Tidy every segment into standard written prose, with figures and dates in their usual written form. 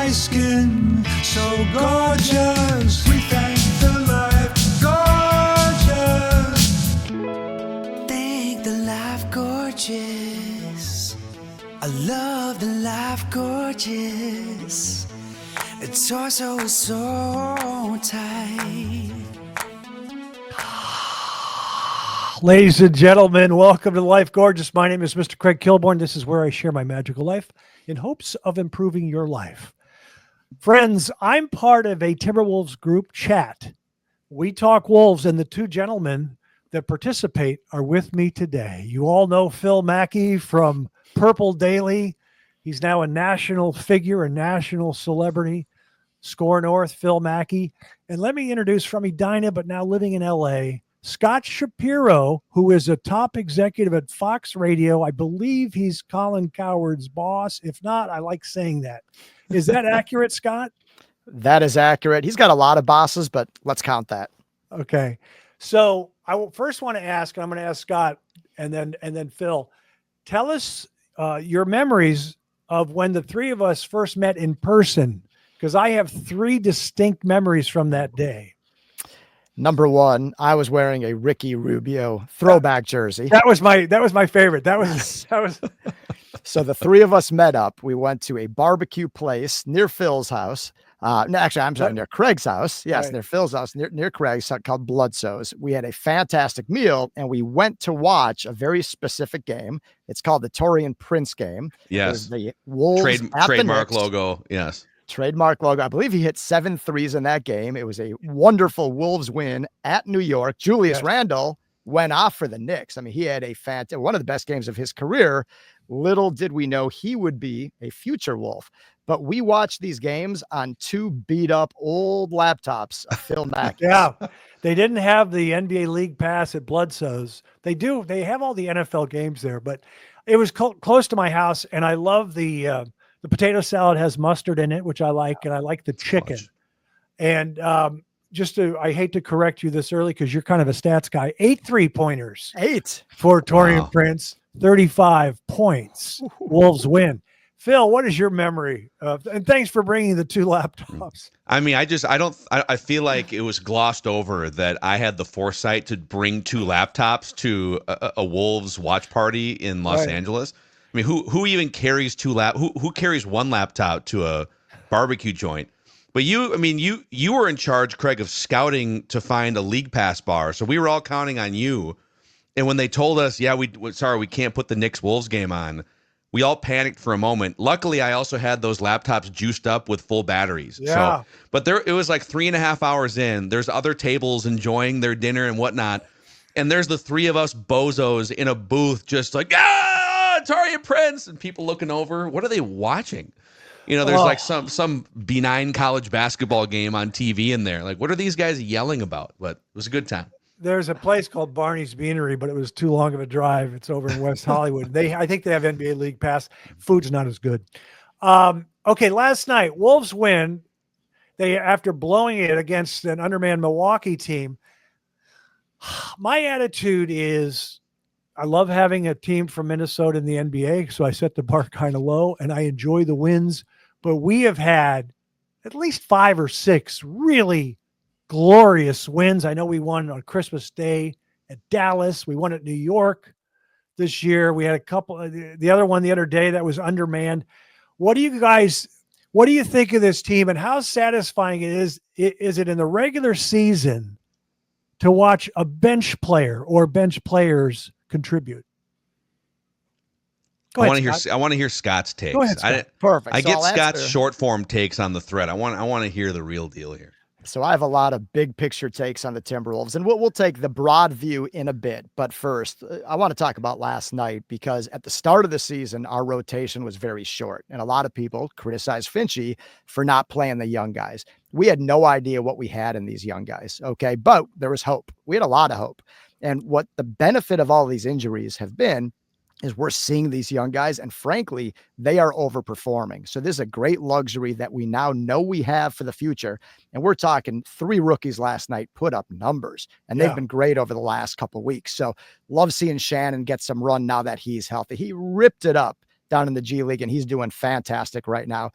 my skin so gorgeous. We thank the life gorgeous. Thank the life gorgeous. I love the life gorgeous. Its torso is so tight. Ladies and gentlemen, welcome to Life Gorgeous. My name is Mr. Craig Kilborn. This is where I share my magical life in hopes of improving your life. Friends, I'm part of a Timberwolves Group Chat. We talk Wolves, and the two gentlemen that participate are with me today. You all know Phil Mackey from Purple Daily. He's now a national figure, a national celebrity. Skor North, Phil Mackey. And let me introduce from Edina, but now living in L.A., Scott Shapiro, who is a top executive at Fox Radio. I believe he's Colin Cowherd's boss. If not, I like saying that. Is that accurate, Scott? That is accurate. He's got a lot of bosses, but let's count that. Okay. So I will first want to ask, and I'm going to ask Scott and then Phil, tell us your memories of when the three of us first met in person, because I have three distinct memories from that day. Number one, I was wearing a Ricky Rubio throwback jersey. That was my favorite. That was So the three of us met up. We went to a barbecue place near Phil's house. No, actually, I'm sorry, near Craig's house. Yes, right. Near Phil's house, near Craig's, called Bloodsoes. We had a fantastic meal, and we went to watch a very specific game. It's called the Torian Prince game. Yes. The Wolves trademark logo. Yes. Trademark logo. I believe he hit 7 threes in that game. It was a wonderful Wolves win at New York. Julies Randle went off for the Knicks. I mean, he had one of the best games of his career. Little did we know he would be a future Wolf. But we watched these games on two beat up old laptops of Phil Mackey. Yeah. They didn't have the NBA League Pass at Bloodsoes. They do. They have all the NFL games there, but it was close to my house, and I love the potato salad has mustard in it, which I like, and I like the chicken. And I hate to correct you this early because you're kind of a stats guy. 8 3-pointers. 8 for Torian Prince, 35 points. Wolves win. Phil, what is your memory of? And thanks for bringing the two laptops. I mean, I feel like it was glossed over that I had the foresight to bring two laptops to a Wolves watch party in Los Angeles. I mean, who even carries who carries one laptop to a barbecue joint? But you were in charge, Craig, of scouting to find a league pass bar. So we were all counting on you. And when they told us, we can't put the Knicks Wolves game on, we all panicked for a moment. Luckily, I also had those laptops juiced up with full batteries. Yeah. But it was like 3.5 hours in. There's other tables enjoying their dinner and whatnot. And there's the three of us bozos in a booth just like, Torian Prince, and people looking over. What are they watching? There's like some benign college basketball game on TV in there. Like, what are these guys yelling about? But it was a good time. There's a place called Barney's Beanery, but it was too long of a drive. It's over in West Hollywood. I think they have NBA League Pass. Food's not as good. Okay, last night, Wolves win. After blowing it against an undermanned Milwaukee team. My attitude is, I love having a team from Minnesota in the NBA, so I set the bar kind of low, and I enjoy the wins. But we have had at least 5 or 6 really glorious wins. I know we won on Christmas Day at Dallas. We won at New York this year. We had a couple. The other one the other day that was undermanned. What do you think of this team, and how satisfying is it in the regular season to watch a bench player or bench players contribute? I want to hear Scott's takes. Go ahead, Scott. Perfect. I get Scott's short form takes on the thread. I want to hear the real deal here. So I have a lot of big picture takes on the Timberwolves, and we'll take the broad view in a bit. But first, I want to talk about last night, because at the start of the season, our rotation was very short, and a lot of people criticized Finchie for not playing the young guys. We had no idea what we had in these young guys. Okay. But there was hope. We had a lot of hope. And what the benefit of all these injuries have been is we're seeing these young guys, and frankly, they are overperforming. So this is a great luxury that we now know we have for the future. And we're talking 3 rookies last night put up numbers, and they've been great over the last couple of weeks. So love seeing Shannon get some run now that he's healthy. He ripped it up down in the G League, and he's doing fantastic right now.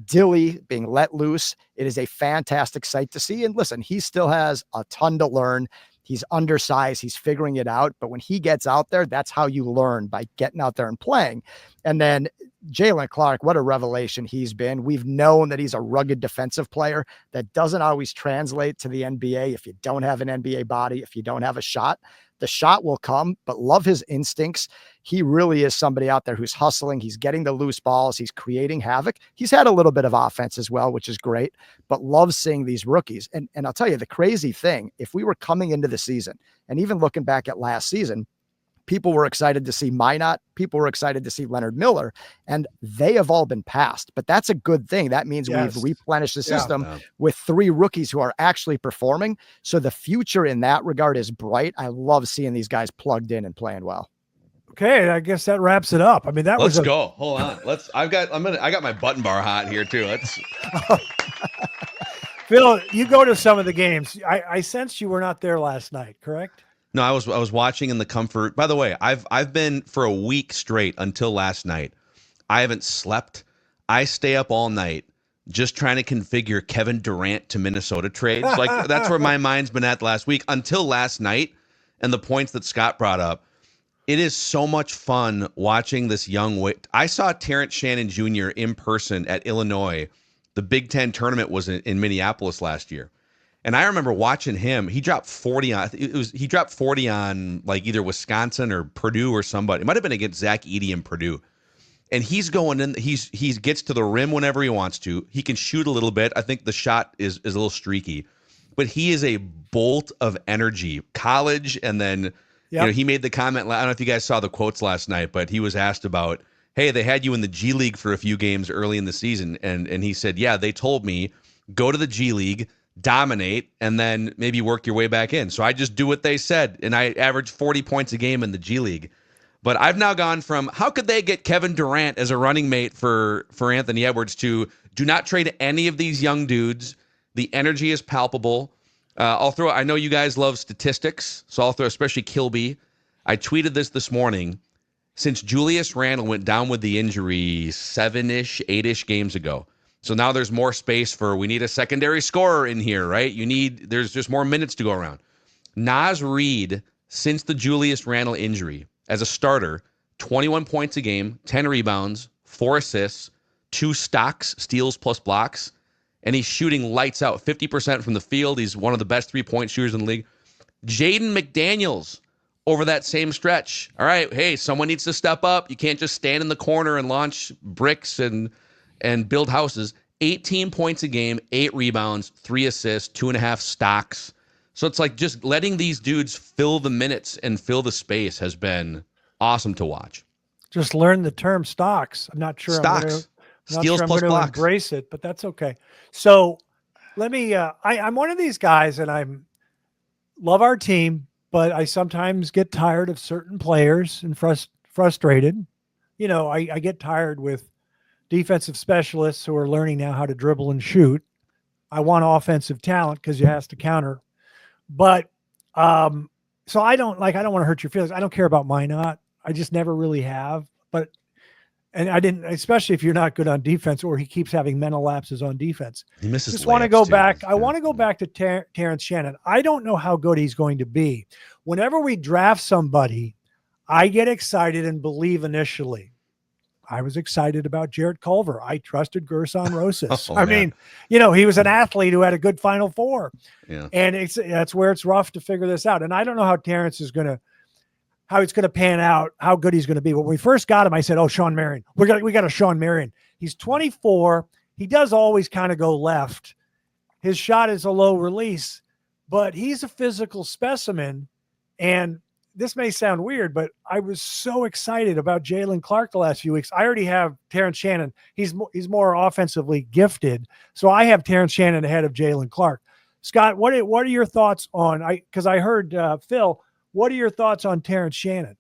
Dilly being let loose. It is a fantastic sight to see. And listen, he still has a ton to learn. He's undersized. He's figuring it out. But when he gets out there, that's how you learn, by getting out there and playing. And then Jaylen Clark, what a revelation he's been. We've known that he's a rugged defensive player. That doesn't always translate to the NBA. If you don't have an NBA body, if you don't have a shot, the shot will come, but love his instincts. He really is somebody out there who's hustling. He's getting the loose balls. He's creating havoc. He's had a little bit of offense as well, which is great, but love seeing these rookies. And I'll tell you the crazy thing, if we were coming into the season and even looking back at last season, people were excited to see Minot. People were excited to see Leonard Miller, and they have all been passed. But that's a good thing. That means we've replenished the system with 3 rookies who are actually performing. So the future in that regard is bright. I love seeing these guys plugged in and playing well. Okay, I guess that wraps it up. I mean, let's go. Hold on. I got my button bar hot here too. Let's Phil, you go to some of the games. I sensed you were not there last night, correct? No, I was watching in the comfort. By the way, I've been for a week straight until last night. I haven't slept. I stay up all night just trying to configure Kevin Durant to Minnesota trades. Like that's where my mind's been at the last week until last night. And the points that Scott brought up, it is so much fun watching this young. I saw Terrence Shannon Jr. in person at Illinois. The Big Ten tournament was in Minneapolis last year. And I remember watching him. He dropped 40 on. He dropped 40 on like either Wisconsin or Purdue or somebody. It might have been against Zach Edey in Purdue. And he's going in. He gets to the rim whenever he wants to. He can shoot a little bit. I think the shot is a little streaky, but he is a bolt of energy. College, and then he made the comment. I don't know if you guys saw the quotes last night, but he was asked about, hey, they had you in the G League for a few games early in the season, and he said, yeah, they told me go to the G League, dominate, and then maybe work your way back in. So I just do what they said, and I averaged 40 points a game in the G League. But I've now gone from how could they get Kevin Durant as a running mate for Anthony Edwards to do not trade any of these young dudes. The energy is palpable. I know you guys love statistics, so I'll throw especially Kilby. I tweeted this morning. Since Julies Randle went down with the injury 7-ish, 8-ish games ago, so now there's more space we need a secondary scorer in here, right? There's just more minutes to go around. Naz Reid, since the Julies Randle injury, as a starter, 21 points a game, 10 rebounds, 4 assists, 2 stocks, steals plus blocks, and he's shooting lights out, 50% from the field. He's one of the best three-point shooters in the league. Jaden McDaniels over that same stretch. All right, hey, someone needs to step up. You can't just stand in the corner and launch bricks and build houses. 18 points a game, 8 rebounds, 3 assists, 2.5 stocks. So it's like just letting these dudes fill the minutes and fill the space has been awesome to watch. Just learn the term stocks. I'm not sure. Stocks. Steals plus blocks. Embrace it, but that's okay. So let me. I'm one of these guys, and love our team, but I sometimes get tired of certain players and frustrated. I get tired with defensive specialists who are learning now how to dribble and shoot. I want offensive talent because you have to counter. But so I don't want to hurt your feelings. I don't care about Minot. I just never really have. And I didn't, especially if you're not good on defense or he keeps having mental lapses on defense. He misses. Just want to go back. I want to go back to Terrence Shannon. I don't know how good he's going to be. Whenever we draft somebody, I get excited and believe initially. I was excited about Jarrett Culver. I trusted Gerson Rosas. I mean, he was an athlete who had a good Final Four. Yeah. And that's where it's rough to figure this out. And I don't know how Terrence is how it's going to pan out, how good he's going to be. When we first got him, I said, Sean Marion. We got a Sean Marion. He's 24. He does always kind of go left. His shot is a low release, but he's a physical specimen. And this may sound weird, but I was so excited about Jaylen Clark the last few weeks. I already have Terrence Shannon. He's more offensively gifted. So I have Terrence Shannon ahead of Jaylen Clark. Scott, what are your thoughts on, because I heard Phil, what are your thoughts on Terrence Shannon?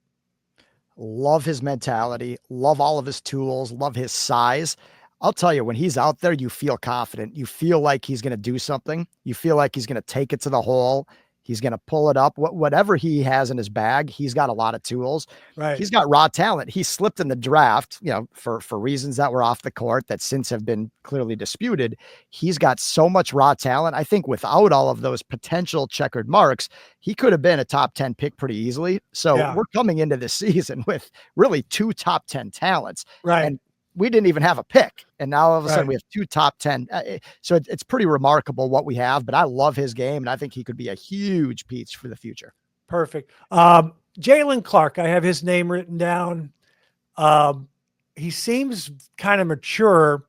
Love his mentality, love all of his tools, love his size. I'll tell you, when he's out there, you feel confident. You feel like he's going to do something. You feel like he's going to take it to the hole. He's going to pull it up. Whatever he has in his bag, he's got a lot of tools. Right. He's got raw talent. He slipped in the draft, for reasons that were off the court that since have been clearly disputed. He's got so much raw talent. I think without all of those potential checkered marks, he could have been a top 10 pick pretty easily. So we're coming into this season with really 2 top 10 talents. Right. And we didn't even have a pick. And now all of a sudden we have 2 top 10. So it's pretty remarkable what we have, but I love his game. And I think he could be a huge piece for the future. Perfect. Jalen Clark, I have his name written down. He seems kind of mature.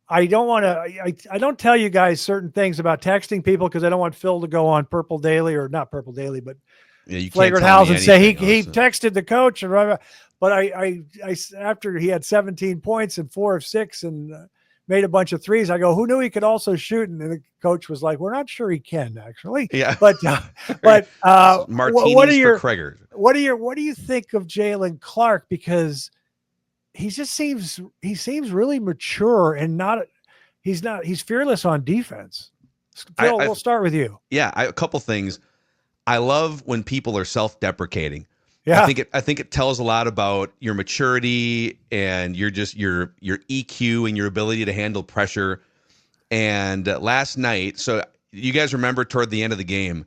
I don't want to, I don't tell you guys certain things about texting people because I don't want Phil to go on Purple Daily, or not Purple Daily, but Flagrant House, and say he texted the coach and blah, blah. But I after he had 17 points and 4 of 6 and made a bunch of threes, I go, who knew he could also shoot? And the coach was like, we're not sure he can actually. Yeah. But Martinis what are for Kreger. What do you think of Jalen Clark? Because he seems really mature and he's fearless on defense. Phil, we'll start with you. Yeah. A couple things. I love when people are self-deprecating. Yeah. I think it tells a lot about your maturity and your EQ and your ability to handle pressure. And last night, so you guys remember toward the end of the game,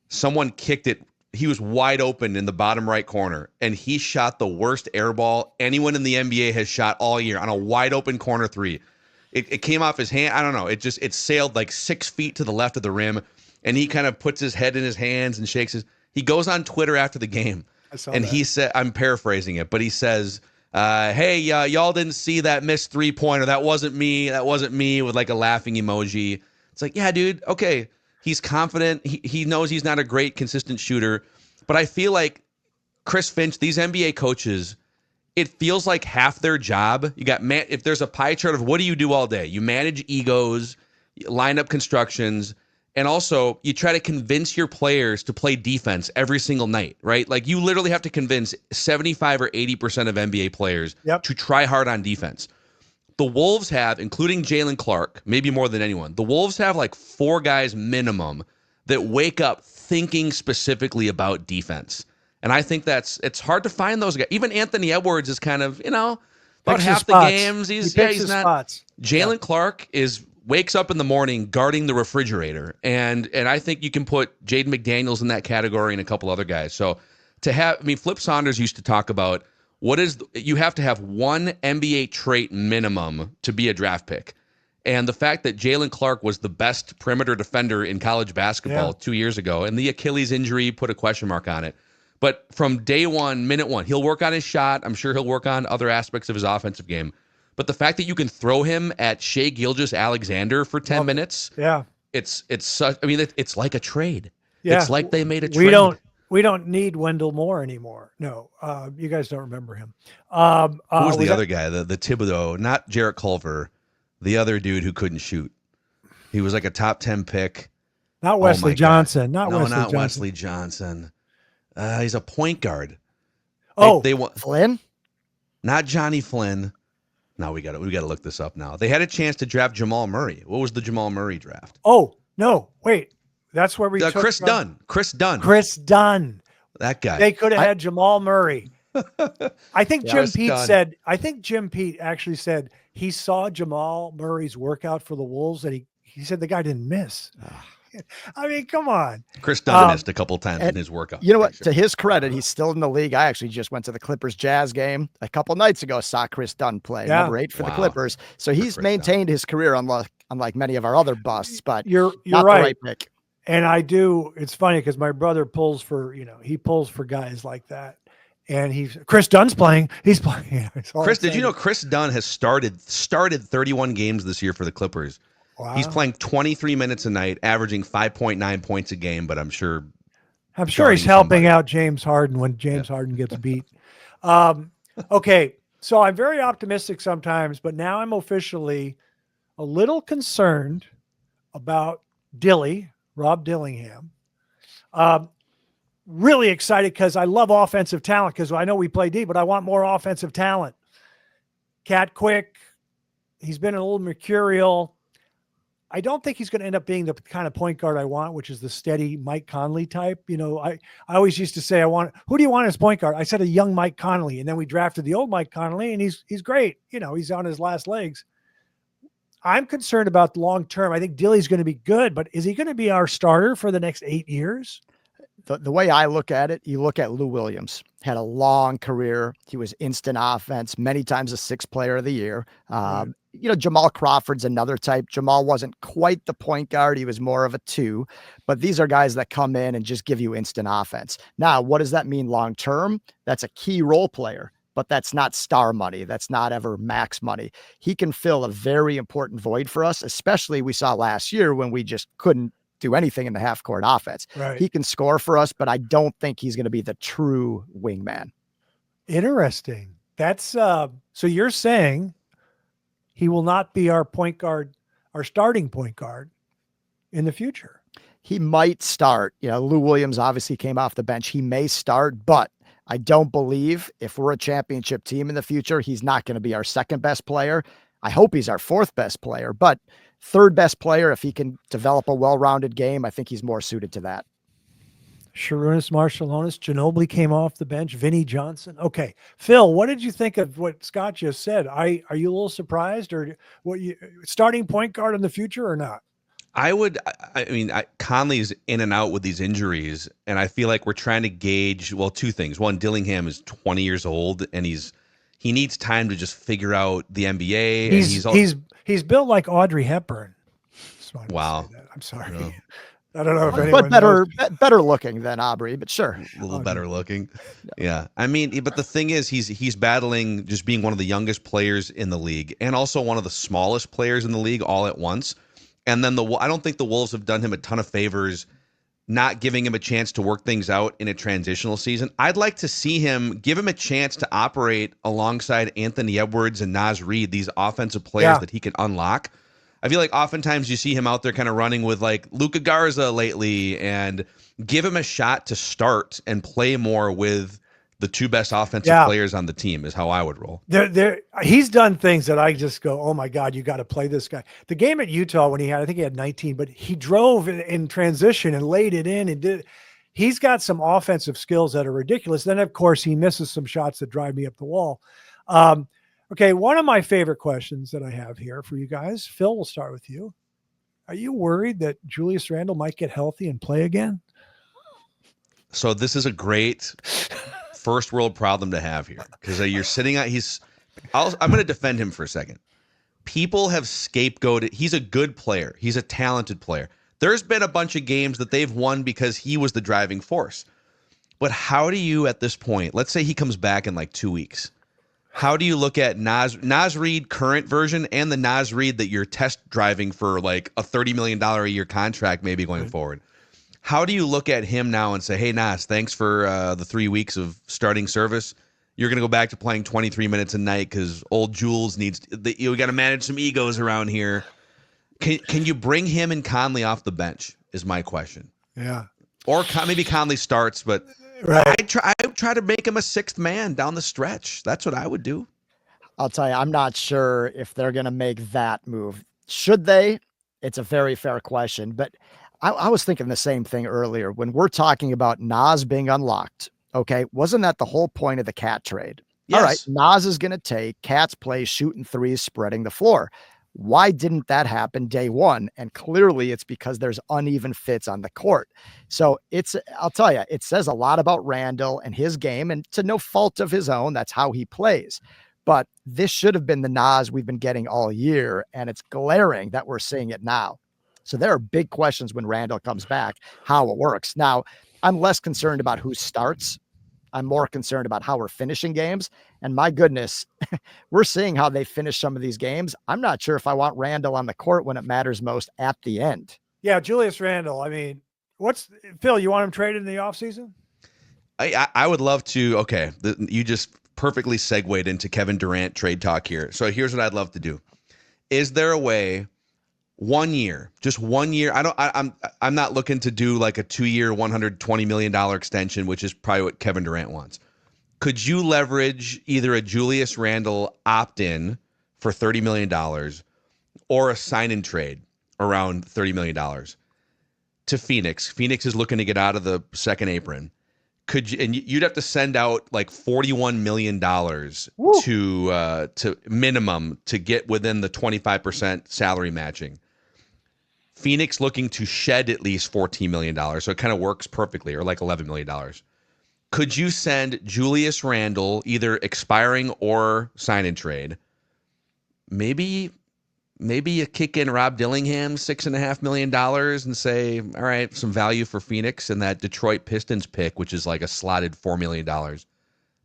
someone kicked it. He was wide open in the bottom right corner, and he shot the worst air ball anyone in the NBA has shot all year on a wide open corner 3. It came off his hand. I don't know. It sailed like 6 feet to the left of the rim, and he kind of puts his head in his hands and shakes he goes on Twitter after the game. He said, I'm paraphrasing it, but he says, hey, y'all didn't see that missed 3-pointer. That wasn't me, with like a laughing emoji. It's like, yeah, dude, okay. He's confident. He knows he's not a great, consistent shooter. But I feel like Chris Finch, these NBA coaches, it feels like half their job. You got if there's a pie chart of what do you do all day? You manage egos, you line up constructions, and also you try to convince your players to play defense every single night, right? Like you literally have to convince 75 or 80% of NBA players to try hard on defense. The Wolves have, including Jalen Clark, maybe more than anyone, the Wolves have like 4 guys minimum that wake up thinking specifically about defense. And I think it's hard to find those guys. Even Anthony Edwards is kind of, about half the games. He's not. Spots. Jalen Clark wakes up in the morning guarding the refrigerator. And I think you can put Jaden McDaniels in that category and a couple other guys. So Flip Saunders used to talk about you have to have one NBA trait minimum to be a draft pick. And the fact that Jalen Clark was the best perimeter defender in college basketball 2 years ago, and the Achilles injury put a question mark on it. But from day one, minute one, he'll work on his shot. I'm sure he'll work on other aspects of his offensive game. But the fact that you can throw him at Shai Gilgeous-Alexander for 10 minutes, it's such. I mean, it's like a trade. Yeah. It's like they made a trade. We don't need Wendell Moore anymore. No, you guys don't remember him. Who was the other guy? The Thibodeau, not Jarrett Culver, the other dude who couldn't shoot. He was like a top 10 pick. Not Wesley Johnson. Not Wesley Johnson. He's a point guard. They want Flynn? Not Johnny Flynn. No, we got to look this up now. They had a chance to draft Jamal Murray. What was the Jamal Murray draft? Oh, no. Wait. That's where we took Chris Dunn. Chris Dunn. That guy. They could have had Jamal Murray. I think Jim Pete actually said he saw Jamal Murray's workout for the Wolves and he said the guy didn't miss. I mean, come on. Chris Dunn missed a couple times in his workout. You know what? To his credit, he's still in the league. I actually just went to the Clippers Jazz game a couple nights ago, saw Chris Dunn play. Number 8 for the Clippers. So he's maintained his career unlike many of our other busts, but you're not right. The right pick. And I do. It's funny because my brother pulls for guys like that. And Chris Dunn's playing. He's playing. Chris, did you know Chris Dunn has started 31 games this year for the Clippers? Wow. He's playing 23 minutes a night, averaging 5.9 points a game, but I'm sure he's helping out James Harden when James Harden gets beat. Okay, so I'm very optimistic sometimes, but now I'm officially a little concerned about Rob Dillingham. Really excited because I love offensive talent because I know we play deep, but I want more offensive talent. Cat quick. He's been a little mercurial. I don't think he's going to end up being the kind of point guard I want, which is the steady Mike Conley type. I always used to say, who do you want as point guard? I said a young Mike Conley, and then we drafted the old Mike Conley, and he's great. He's on his last legs. I'm concerned about the long term. I think Dilly's going to be good, but is he going to be our starter for the next 8 years? The way I look at it, you look at Lou Williams, had a long career. He was instant offense, many times a 6th player of the year. Right. Jamal Crawford's another type. Jamal wasn't quite the point guard. He was more of a 2, but these are guys that come in and just give you instant offense. Now, what does that mean long term? That's a key role player, but that's not star money. That's not ever max money. He can fill a very important void for us, especially we saw last year when we just couldn't do anything in the half court offense. Right. He can score for us, but I don't think he's going to be the true wingman. Interesting. That's so you're saying he will not be our point guard, our starting point guard in the future. He might start. Lou Williams obviously came off the bench. He may start, but I don't believe if we're a championship team in the future, he's not going to be our 2nd best player. I hope he's our 4th best player, but 3rd best player, if he can develop a well-rounded game, I think he's more suited to that. Sharunas Marciulionis, Ginobili came off the bench, Vinnie Johnson. Okay. Phil, what did you think of what Scott just said? Are you a little surprised, or starting point guard in the future or not? Conley's in and out with these injuries, and I feel like we're trying to gauge, 2 things. One, Dillingham is 20 years old, and he needs time to just figure out the NBA. He's built like Audrey Hepburn. Wow. I'm sorry. No. I don't know if anyone but better looking than Aubrey, but sure. A little better looking. Yeah. But the thing is, he's battling just being one of the youngest players in the league and also one of the smallest players in the league all at once. And then I don't think the Wolves have done him a ton of favors not giving him a chance to work things out in a transitional season. I'd like to see give him a chance to operate alongside Anthony Edwards and Naz Reid, these offensive players that he can unlock. I feel like oftentimes you see him out there kind of running with like Luka Garza lately, and give him a shot to start and play more with the 2 best offensive players on the team is how I would roll. He's done things that I just go, oh my God, you got to play this guy. The game at Utah when I think he had 19, but he drove in transition and laid it in and did. He's got some offensive skills that are ridiculous. Then of course he misses some shots that drive me up the wall. Okay, one of my favorite questions that I have here for you guys, Phil, we'll start with you. Are you worried that Julies Randle might get healthy and play again? So this is a great first world problem to have here, because you're sitting at I'm going to defend him for a second. People have scapegoated. He's a good player. He's a talented player. There's been a bunch of games that they've won because he was the driving force. But how do you, at this point, let's say he comes back in like 2 weeks. How do you look at Naz Reid current version and the Naz Reid that you're test driving for like a $30 million a year contract maybe going forward? How do you look at him now and say, hey, Naz, thanks for the 3 weeks of starting service. You're going to go back to playing 23 minutes a night because old Jules we got to manage some egos around here. Can you bring him and Conley off the bench is my question. Yeah. Or maybe Conley starts, but right. I try to make him a 6th man down the stretch. That's what I would do. I'll tell you, I'm not sure if they're going to make that move. Should they? It's a very fair question, but I was thinking the same thing earlier when we're talking about Naz being unlocked. Okay. Wasn't that the whole point of the Cat trade? Yes. All right. Naz is going to take Cat's play, shooting threes, spreading the floor. Why didn't that happen day one? And clearly it's because there's uneven fits on the court. So I'll tell you, it says a lot about Randle and his game, and to no fault of his own, that's how he plays. But this should have been the Naz we've been getting all year. And it's glaring that we're seeing it now. So there are big questions when Randle comes back, how it works. Now, I'm less concerned about who starts. I'm more concerned about how we're finishing games. And my goodness, we're seeing how they finish some of these games. I'm not sure if I want Randle on the court when it matters most at the end. Yeah, Julies Randle. I mean, Phil, you want him traded in the offseason? I would love to. Okay, you just perfectly segued into Kevin Durant trade talk here. So here's what I'd love to do. Is there a way 1 year, just 1 year? I'm not looking to do like a 2-year, $120 million extension, which is probably what Kevin Durant wants. Could you leverage either a Julies Randle opt-in for $30 million or a sign and trade around $30 million to Phoenix. Phoenix is looking to get out of the second apron. You'd have to send out like $41 million to minimum to get within the 25% salary matching. Phoenix looking to shed at least $14 million. So it kind of works perfectly, or like $11 million. Could you send Julies Randle either expiring or sign and trade? Maybe you kick in Rob Dillingham $6.5 million and say, all right, some value for Phoenix and that Detroit Pistons pick, which is like a slotted $4 million.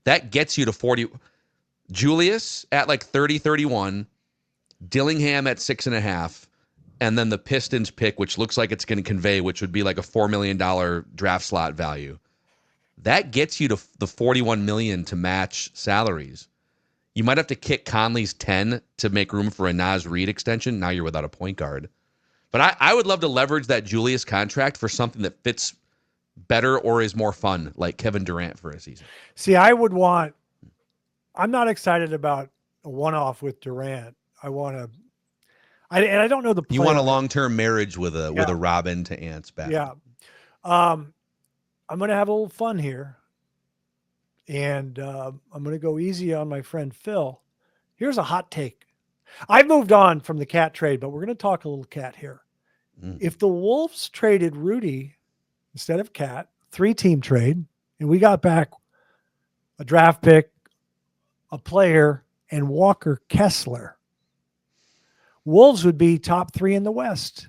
That gets you to 40. Julius at like 30, 31, Dillingham at 6.5, and then the Pistons pick, which looks like it's going to convey, which would be like a $4 million draft slot value. That gets you to the $41 million to match salaries. You might have to kick Conley's 10 to make room for a Naz Reid extension. Now you're without a point guard. But I would love to leverage that Julius contract for something that fits better or is more fun, like Kevin Durant for a season. See, I'm not excited about a one-off with Durant. I don't know the player. You want a long-term marriage with a Robin to Ant's back. Yeah. I'm going to have a little fun here. And I'm going to go easy on my friend Phil. Here's a hot take. I've moved on from the Cat trade, but we're going to talk a little Cat here. If the Wolves traded Rudy instead of Cat, 3-team trade, and we got back a draft pick, a player, and Walker Kessler, Wolves would be top 3 in the West.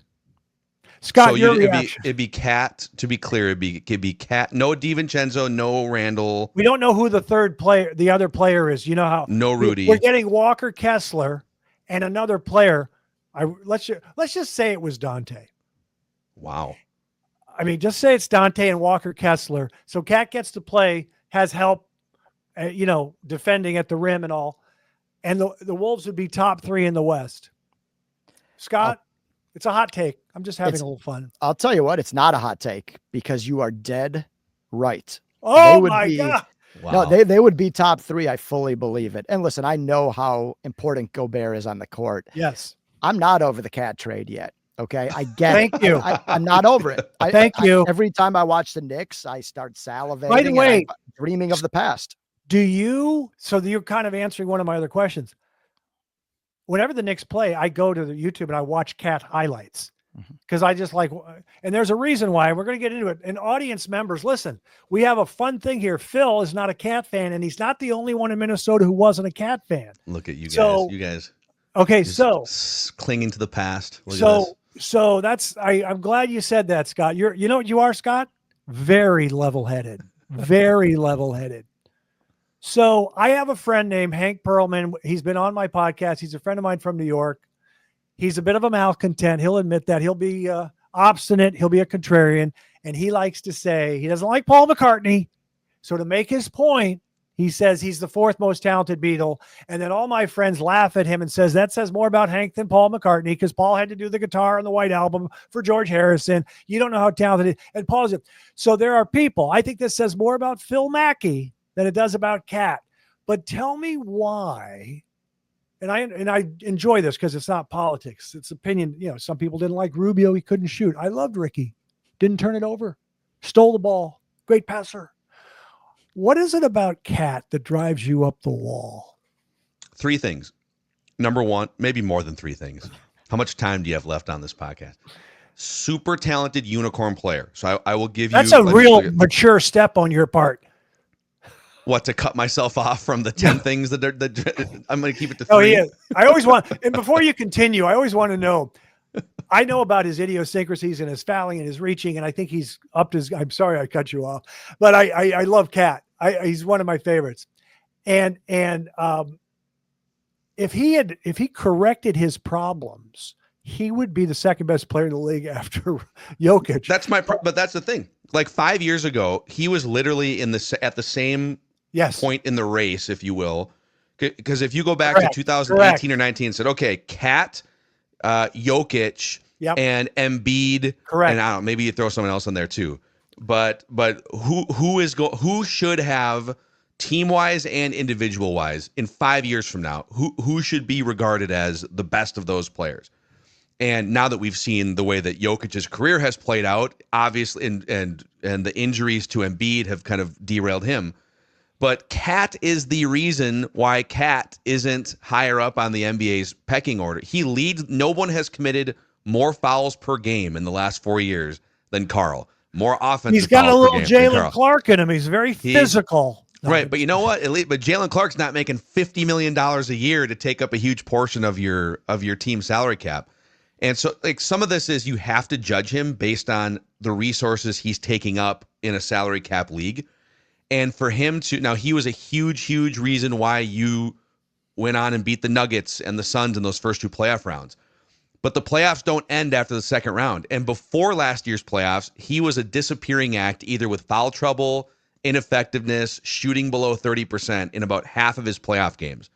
Scott, so your reaction. It'd be Cat. To be clear, it'd be Cat. No DiVincenzo, no Randle. We don't know who the other player is. You know how? No Rudy. We're getting Walker Kessler and another player. Let's just say it was Dante. Wow. I mean, just say it's Dante and Walker Kessler. So Cat gets to play, has help, defending at the rim and all. And the Wolves would be top 3 in the West. Scott, it's a hot take. I'm just having a little fun. I'll tell you what, it's not a hot take because you are dead right. Oh my God. Wow. No, they would be top 3. I fully believe it. And listen, I know how important Gobert is on the court. Yes. I'm not over the Cat trade yet. Okay. I get Thank it. you. I'm not over it. Thank you. Every time I watch the Knicks, I start salivating. By the way, dreaming of the past. So you're kind of answering one of my other questions. Whenever the Knicks play, I go to the YouTube and I watch Cat highlights because I just like, and there's a reason why. We're going to get into it. And audience members, listen, we have a fun thing here. Phil is not a Cat fan, and he's not the only one in Minnesota who wasn't a Cat fan. Look at you guys. You guys. Okay, so clinging to the past. So that's I'm glad you said that, Scott. You know what you are, Scott? Very level-headed. Very level-headed. So I have a friend named Hank Perlman. He's been on my podcast. He's a friend of mine from New York. He's a bit of a malcontent. He'll admit that. He'll be obstinate. He'll be a contrarian. And he likes to say he doesn't like Paul McCartney. So to make his point, he says he's the 4th most talented Beatle. And then all my friends laugh at him and says that says more about Hank than Paul McCartney because Paul had to do the guitar on the White Album for George Harrison. You don't know how talented he is. And Paul's it. So there are people. I think this says more about Phil Mackey than it does about Cat. But tell me why. And I enjoy this because it's not politics. It's opinion. Some people didn't like Rubio. He couldn't shoot. I loved Ricky. Didn't turn it over. Stole the ball. Great passer. What is it about Cat that drives you up the wall? 3 things. Number 1, maybe more than 3 things. How much time do you have left on this podcast? Super talented unicorn player. So I will give you. That's a real mature step on your part. What, to cut myself off from the 10 things that I'm going to keep it to 3? Oh, yeah. I always want, and before you continue, I always want to know, I know about his idiosyncrasies and his fouling and his reaching, and I think he's upped his, I'm sorry I cut you off, but I love Cat. He's one of my favorites. And if he corrected his problems, he would be the 2nd best player in the league after Jokic. But that's the thing. Like 5 years ago, he was literally at the same point in the race, if you will. Because if you go back to 2018 or 19 and said, okay, Cat, Jokic, and Embiid, and I don't know, maybe you throw someone else in there too. But who should have, team wise and individual wise, in 5 years from now, who should be regarded as the best of those players? And now that we've seen the way that Jokic's career has played out, obviously, and the injuries to Embiid have kind of derailed him. But Cat is the reason why Cat isn't higher up on the NBA's pecking order. He leads. No one has committed more fouls per game in the last 4 years than Karl. More offensive. He's got a fouls per little game than Jalen Karl. Clark in him. He's very physical. Right, but you know what? But Jalen Clark's not making $50 million a year to take up a huge portion of your team salary cap. And so, like, some of this is you have to judge him based on the resources he's taking up in a salary cap league. And for him to, now he was a huge reason why you went on and beat the Nuggets and the Suns in those first 2 playoff rounds. But the playoffs don't end after the second round. And before last year's playoffs, he was a disappearing act, either with foul trouble, ineffectiveness, shooting below 30% in about half of his playoff games.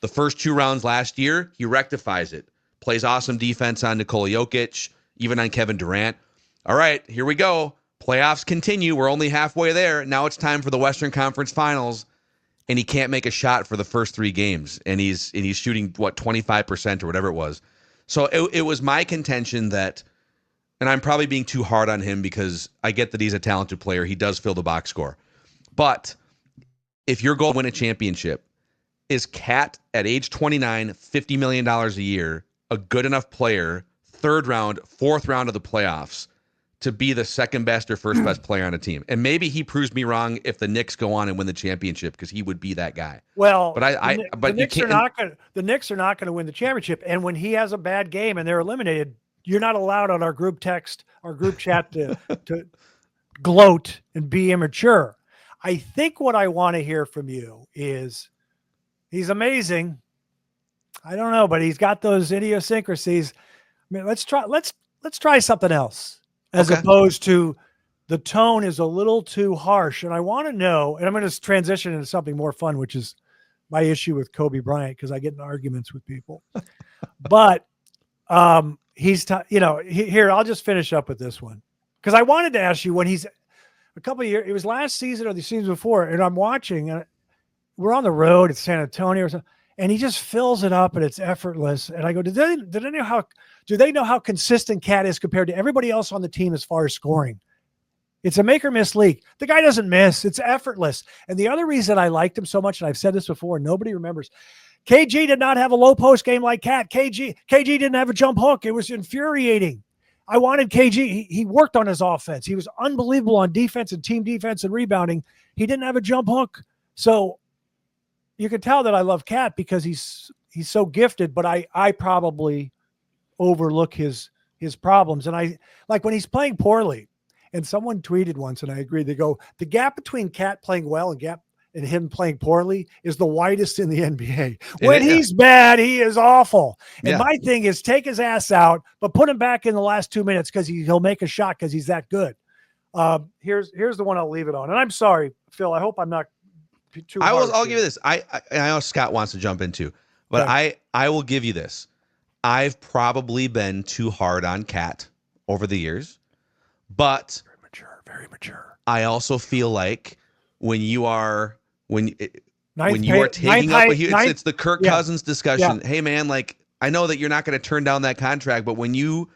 The first 2 rounds last year, he rectifies it. Plays awesome defense on Nikola Jokic, even on Kevin Durant. All right, here we go. Playoffs continue. We're only halfway there. Now it's time for the Western Conference Finals, and he can't make a shot for the first 3 games, and he's shooting 25% or whatever it was. So it was my contention that, and I'm probably being too hard on him because I get that he's a talented player. He does fill the box score, but if your goal to win a championship, is Cat at age 29, $50 million a year, a good enough player, 3rd round, 4th round of the playoffs, to be the second best or first best player on a team? And maybe he proves me wrong if the Knicks go on and win the championship, because he would be that guy. Well, but the Knicks are not going. The Knicks are not going to win the championship. And when he has a bad game and they're eliminated, you're not allowed on our group chat to gloat and be immature. I think what I want to hear from you is he's amazing. I don't know, but he's got those idiosyncrasies. I mean, let's try something else, as opposed to the tone is a little too harsh. And I want to know, and I'm going to transition into something more fun, which is my issue with Kobe Bryant, because I get in arguments with people. But here, I'll just finish up with this one, because I wanted to ask you, when he's a couple of years, it was last season or the season before, and I'm watching, and we're on the road at San Antonio or something, and he just fills it up and it's effortless. And I go, do they know how consistent Cat is compared to everybody else on the team as far as scoring? It's a make or miss league. The guy doesn't miss. It's effortless. And the other reason I liked him so much, and I've said this before, nobody remembers, KG did not have a low post game like Cat. KG didn't have a jump hook. It was infuriating. I wanted KG. He worked on his offense. He was unbelievable on defense and team defense and rebounding. He didn't have a jump hook. So you can tell that I love Cat because he's so gifted, but I probably overlook his problems. And I like when he's playing poorly, and someone tweeted once, and I agree, they go, the gap between Cat playing well and him playing poorly is the widest in the NBA. When he's bad, he is awful. And my thing is, take his ass out, but put him back in the last 2 minutes, because he'll make a shot because he's that good. Here's the one I'll leave it on. And I'm sorry, Phil, I hope I'm not too hard. I'll give you this. I know Scott wants to jump into, but I will give you this. I've probably been too hard on Cat over the years, but very mature. I also feel like when you are taking up it's the Kirk Cousins discussion. Yeah. Hey man, like, I know that you're not going to turn down that contract, but when you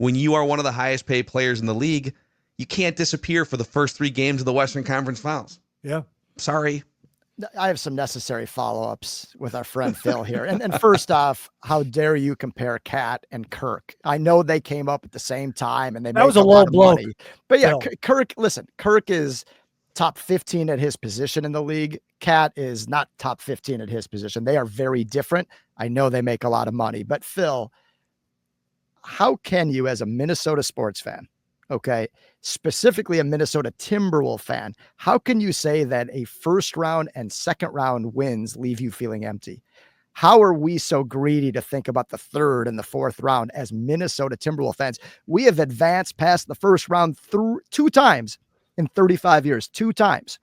are one of the highest paid players in the league, you can't disappear for the first 3 games of the Western Conference Finals. Yeah. Sorry. I have some necessary follow-ups with our friend Phil here. And first off, how dare you compare Cat and Kirk? I know they came up at the same time, and that was a low blow. But yeah, Kirk is top 15 at his position in the league. Cat is not top 15 at his position. They are very different. I know they make a lot of money, but Phil, how can you, as a Minnesota sports fan, okay, specifically a Minnesota Timberwolves fan, how can you say that a first round and second round wins leave you feeling empty? How are we so greedy to think about the 3rd and the 4th round as Minnesota Timberwolves fans? We have advanced past the first round through 2 times in 35 years, 2 times.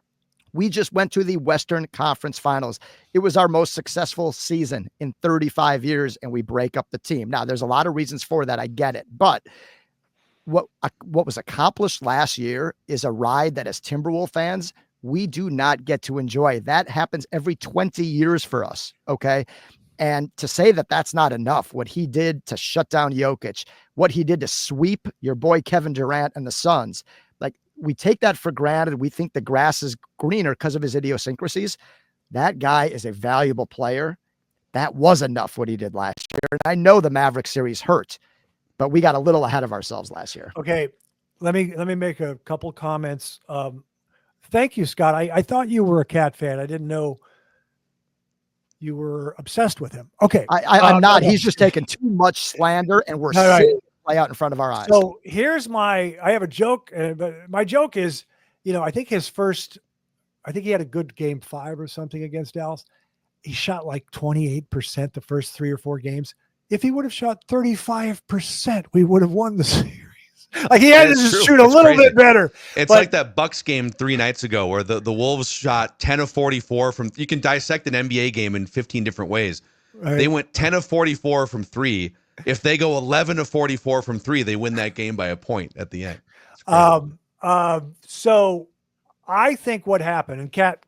We just went to the Western Conference Finals. It was our most successful season in 35 years, and we break up the team. Now, there's a lot of reasons for that. I get it. But what was accomplished last year is a ride that, as Timberwolves fans, we do not get to enjoy. That happens every 20 years for us. Okay. And to say that that's not enough, what he did to shut down Jokic, what he did to sweep your boy Kevin Durant and the Suns, like we take that for granted. We think the grass is greener because of his idiosyncrasies. That guy is a valuable player. That was enough what he did last year. And I know the Maverick series hurt, but we got a little ahead of ourselves last year. Okay, let me make a couple comments. Thank you, Scott. I thought you were a Cat fan. I didn't know you were obsessed with him. Okay. I'm not. No. He's just taking too much slander, and we're All right. seeing it play out in front of our eyes. So here's I have a joke, but my joke is, I think he had a good game 5 or something against Dallas. He shot like 28% the first 3 or 4 games. If he would have shot 35%, we would have won the series. Like he had to just shoot a little bit better. It's like that Bucks game 3 nights ago where the Wolves shot 10 of 44 from. You can dissect an NBA game in 15 different ways. Right. They went 10 of 44 from 3. If they go 11 of 44 from 3, they win that game by a point at the end. So I think what happened, and Cat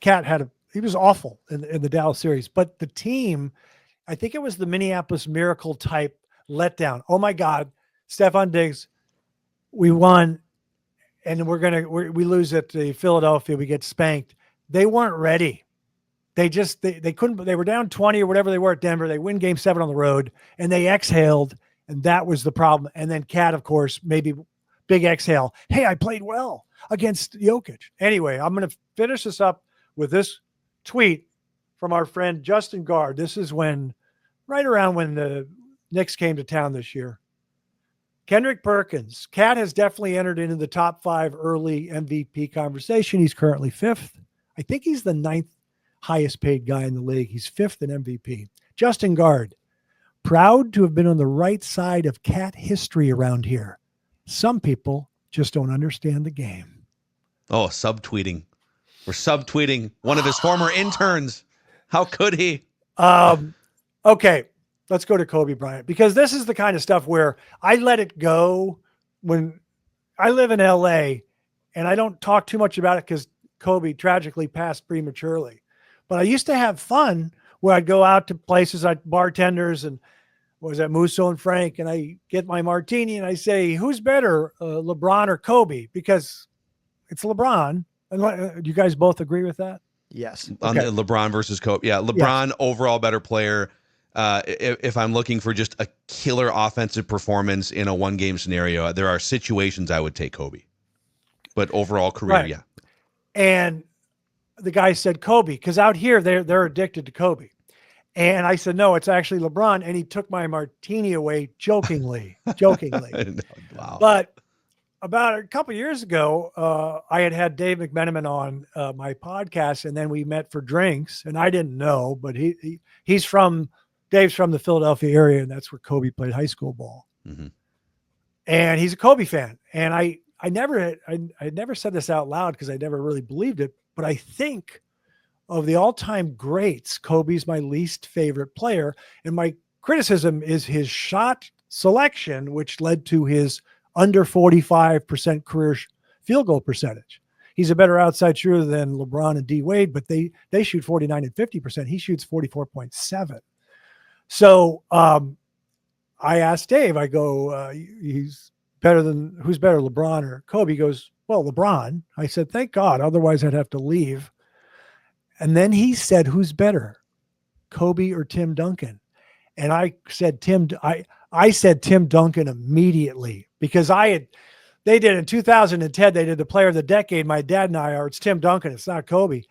he was awful in the Dallas series, but the team, I think it was the Minneapolis Miracle type letdown. Oh my God, Stephon Diggs. We won, and we lose at the Philadelphia. We get spanked. They weren't ready. They couldn't. They were down 20 or whatever they were at Denver. They win Game 7 on the road, and they exhaled, and that was the problem. And then Cat, of course, maybe big exhale. Hey, I played well against Jokic. Anyway, I'm going to finish this up with this tweet from our friend Justin Gard. This is right around when the Knicks came to town this year. Kendrick Perkins, Cat has definitely entered into the top 5 early MVP conversation. He's currently 5th. I think he's the 9th highest paid guy in the league. He's 5th in MVP. Justin Gard, proud to have been on the right side of Cat history around here. Some people just don't understand the game. Oh, subtweeting. We're subtweeting one of his former interns. How could he? Okay. Let's go to Kobe Bryant, because this is the kind of stuff where I let it go when I live in LA and I don't talk too much about it because Kobe tragically passed prematurely. But I used to have fun where I'd go out to places, bartenders, and what was that, Musso and Frank, and I get my martini and I say, who's better, LeBron or Kobe? Because it's LeBron. And you guys both agree with that? Yes. On the LeBron versus Kobe. Yeah, LeBron, overall better player. If I'm looking for just a killer offensive performance in a 1-game scenario, there are situations I would take Kobe. But overall career, right. Yeah. And the guy said Kobe, because out here they're addicted to Kobe. And I said, no, it's actually LeBron. And he took my martini away jokingly. Wow. But about a couple of years ago, I had Dave McMenamin on my podcast, and then we met for drinks. And I didn't know, but Dave's from the Philadelphia area, and that's where Kobe played high school ball. Mm-hmm. And he's a Kobe fan. And I never said this out loud because I never really believed it, but I think of the all-time greats, Kobe's my least favorite player. And my criticism is his shot selection, which led to his under 45% career field goal percentage. He's a better outside shooter than LeBron and D Wade, but they shoot 49 and 50%. He shoots 44.7. So I asked Dave, I go, who's better, LeBron or Kobe? He goes, well, LeBron. I said, thank God. Otherwise I'd have to leave. And then he said, who's better, Kobe or Tim Duncan? And I said, I said Tim Duncan immediately, because they did in 2010, they did the player of the decade. My dad and I are, it's Tim Duncan. It's not Kobe.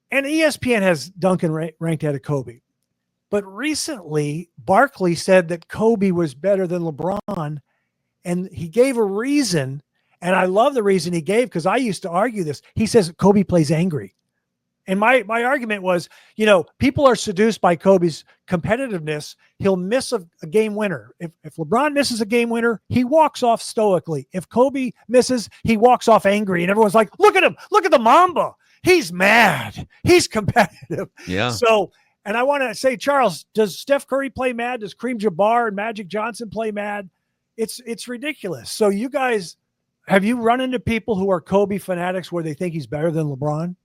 And ESPN has Duncan ranked ahead of Kobe. But recently, Barkley said that Kobe was better than LeBron, and he gave a reason, and I love the reason he gave, because I used to argue this. He says Kobe plays angry. And my argument was, people are seduced by Kobe's competitiveness. He'll miss a game winner. If LeBron misses a game winner, he walks off stoically. If Kobe misses, he walks off angry, and everyone's like, look at him. Look at the Mamba. He's mad. He's competitive. Yeah. So, and I want to say, Charles, does Steph Curry play mad? Does Kareem Jabbar and Magic Johnson play mad? It's ridiculous. So you guys, have you run into people who are Kobe fanatics where they think he's better than LeBron?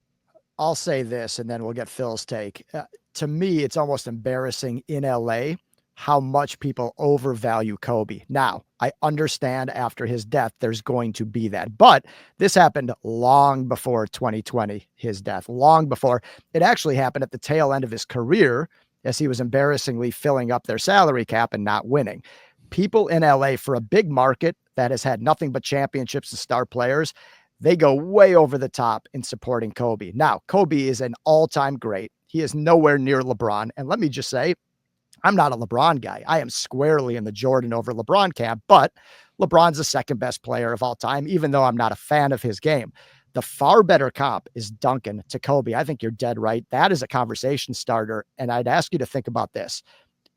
I'll say this, and then we'll get Phil's take. to me, it's almost embarrassing in LA how much people overvalue Kobe. Now, I understand after his death, there's going to be that, but this happened long before 2020, his death, long before. It actually happened at the tail end of his career as he was embarrassingly filling up their salary cap and not winning. People in LA, for a big market that has had nothing but championships and star players, they go way over the top in supporting Kobe. Now, Kobe is an all-time great. He is nowhere near LeBron. And let me just say, I'm not a LeBron guy. I am squarely in the Jordan over LeBron camp, but LeBron's the second best player of all time, even though I'm not a fan of his game. The far better comp is Duncan to Kobe. I think you're dead right. That is a conversation starter. And I'd ask you to think about this.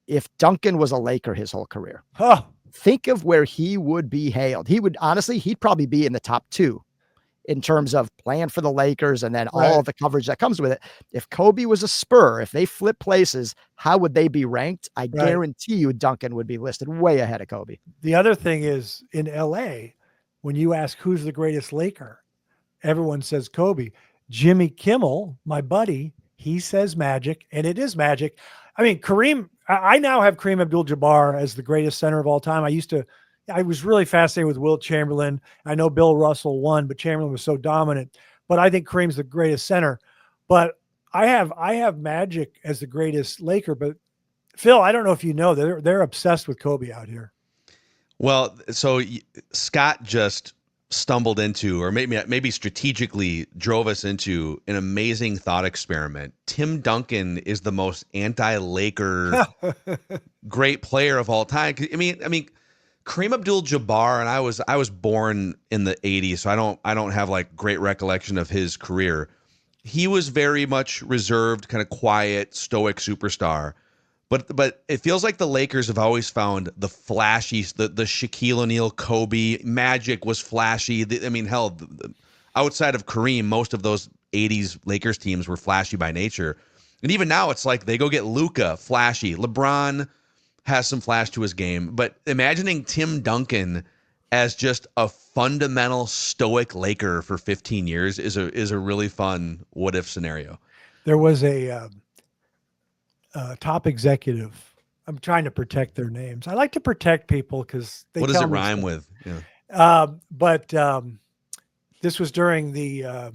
If Duncan was a Laker his whole career, think of where he would be hailed. He would, honestly, he'd probably be in the top 2 in terms of playing for the Lakers and then all of the coverage that comes with it. If Kobe was a Spur, if they flip places, how would they be ranked? I guarantee you Duncan would be listed way ahead of Kobe. The other thing is in LA, when you ask who's the greatest Laker, everyone says Kobe. Jimmy Kimmel, my buddy, he says Magic, and it is Magic. I mean, I now have Kareem Abdul-Jabbar as the greatest center of all time. I was really fascinated with Wilt Chamberlain. I know Bill Russell won, but Chamberlain was so dominant. But I think Kareem's the greatest center. But I have Magic as the greatest Laker. But Phil, I don't know if you know, they're obsessed with Kobe out here. Well, so Scott just stumbled into, or maybe strategically drove us into, an amazing thought experiment. Tim Duncan is the most anti-Laker great player of all time. I mean, Kareem Abdul-Jabbar, and I was born in the 80s, so I don't have like great recollection of his career. He was very much reserved, kind of quiet, stoic superstar. But it feels like the Lakers have always found the flashy, the Shaquille O'Neal, Kobe, Magic was flashy. Hell, outside of Kareem, most of those 80s Lakers teams were flashy by nature. And even now it's like they go get Luka, flashy. LeBron has some flash to his game. But imagining Tim Duncan as just a fundamental stoic Laker for 15 years is a really fun what-if scenario. There was a top executive. I'm trying to protect their names. I like to protect people because they. What does it rhyme with? Yeah. But this was during the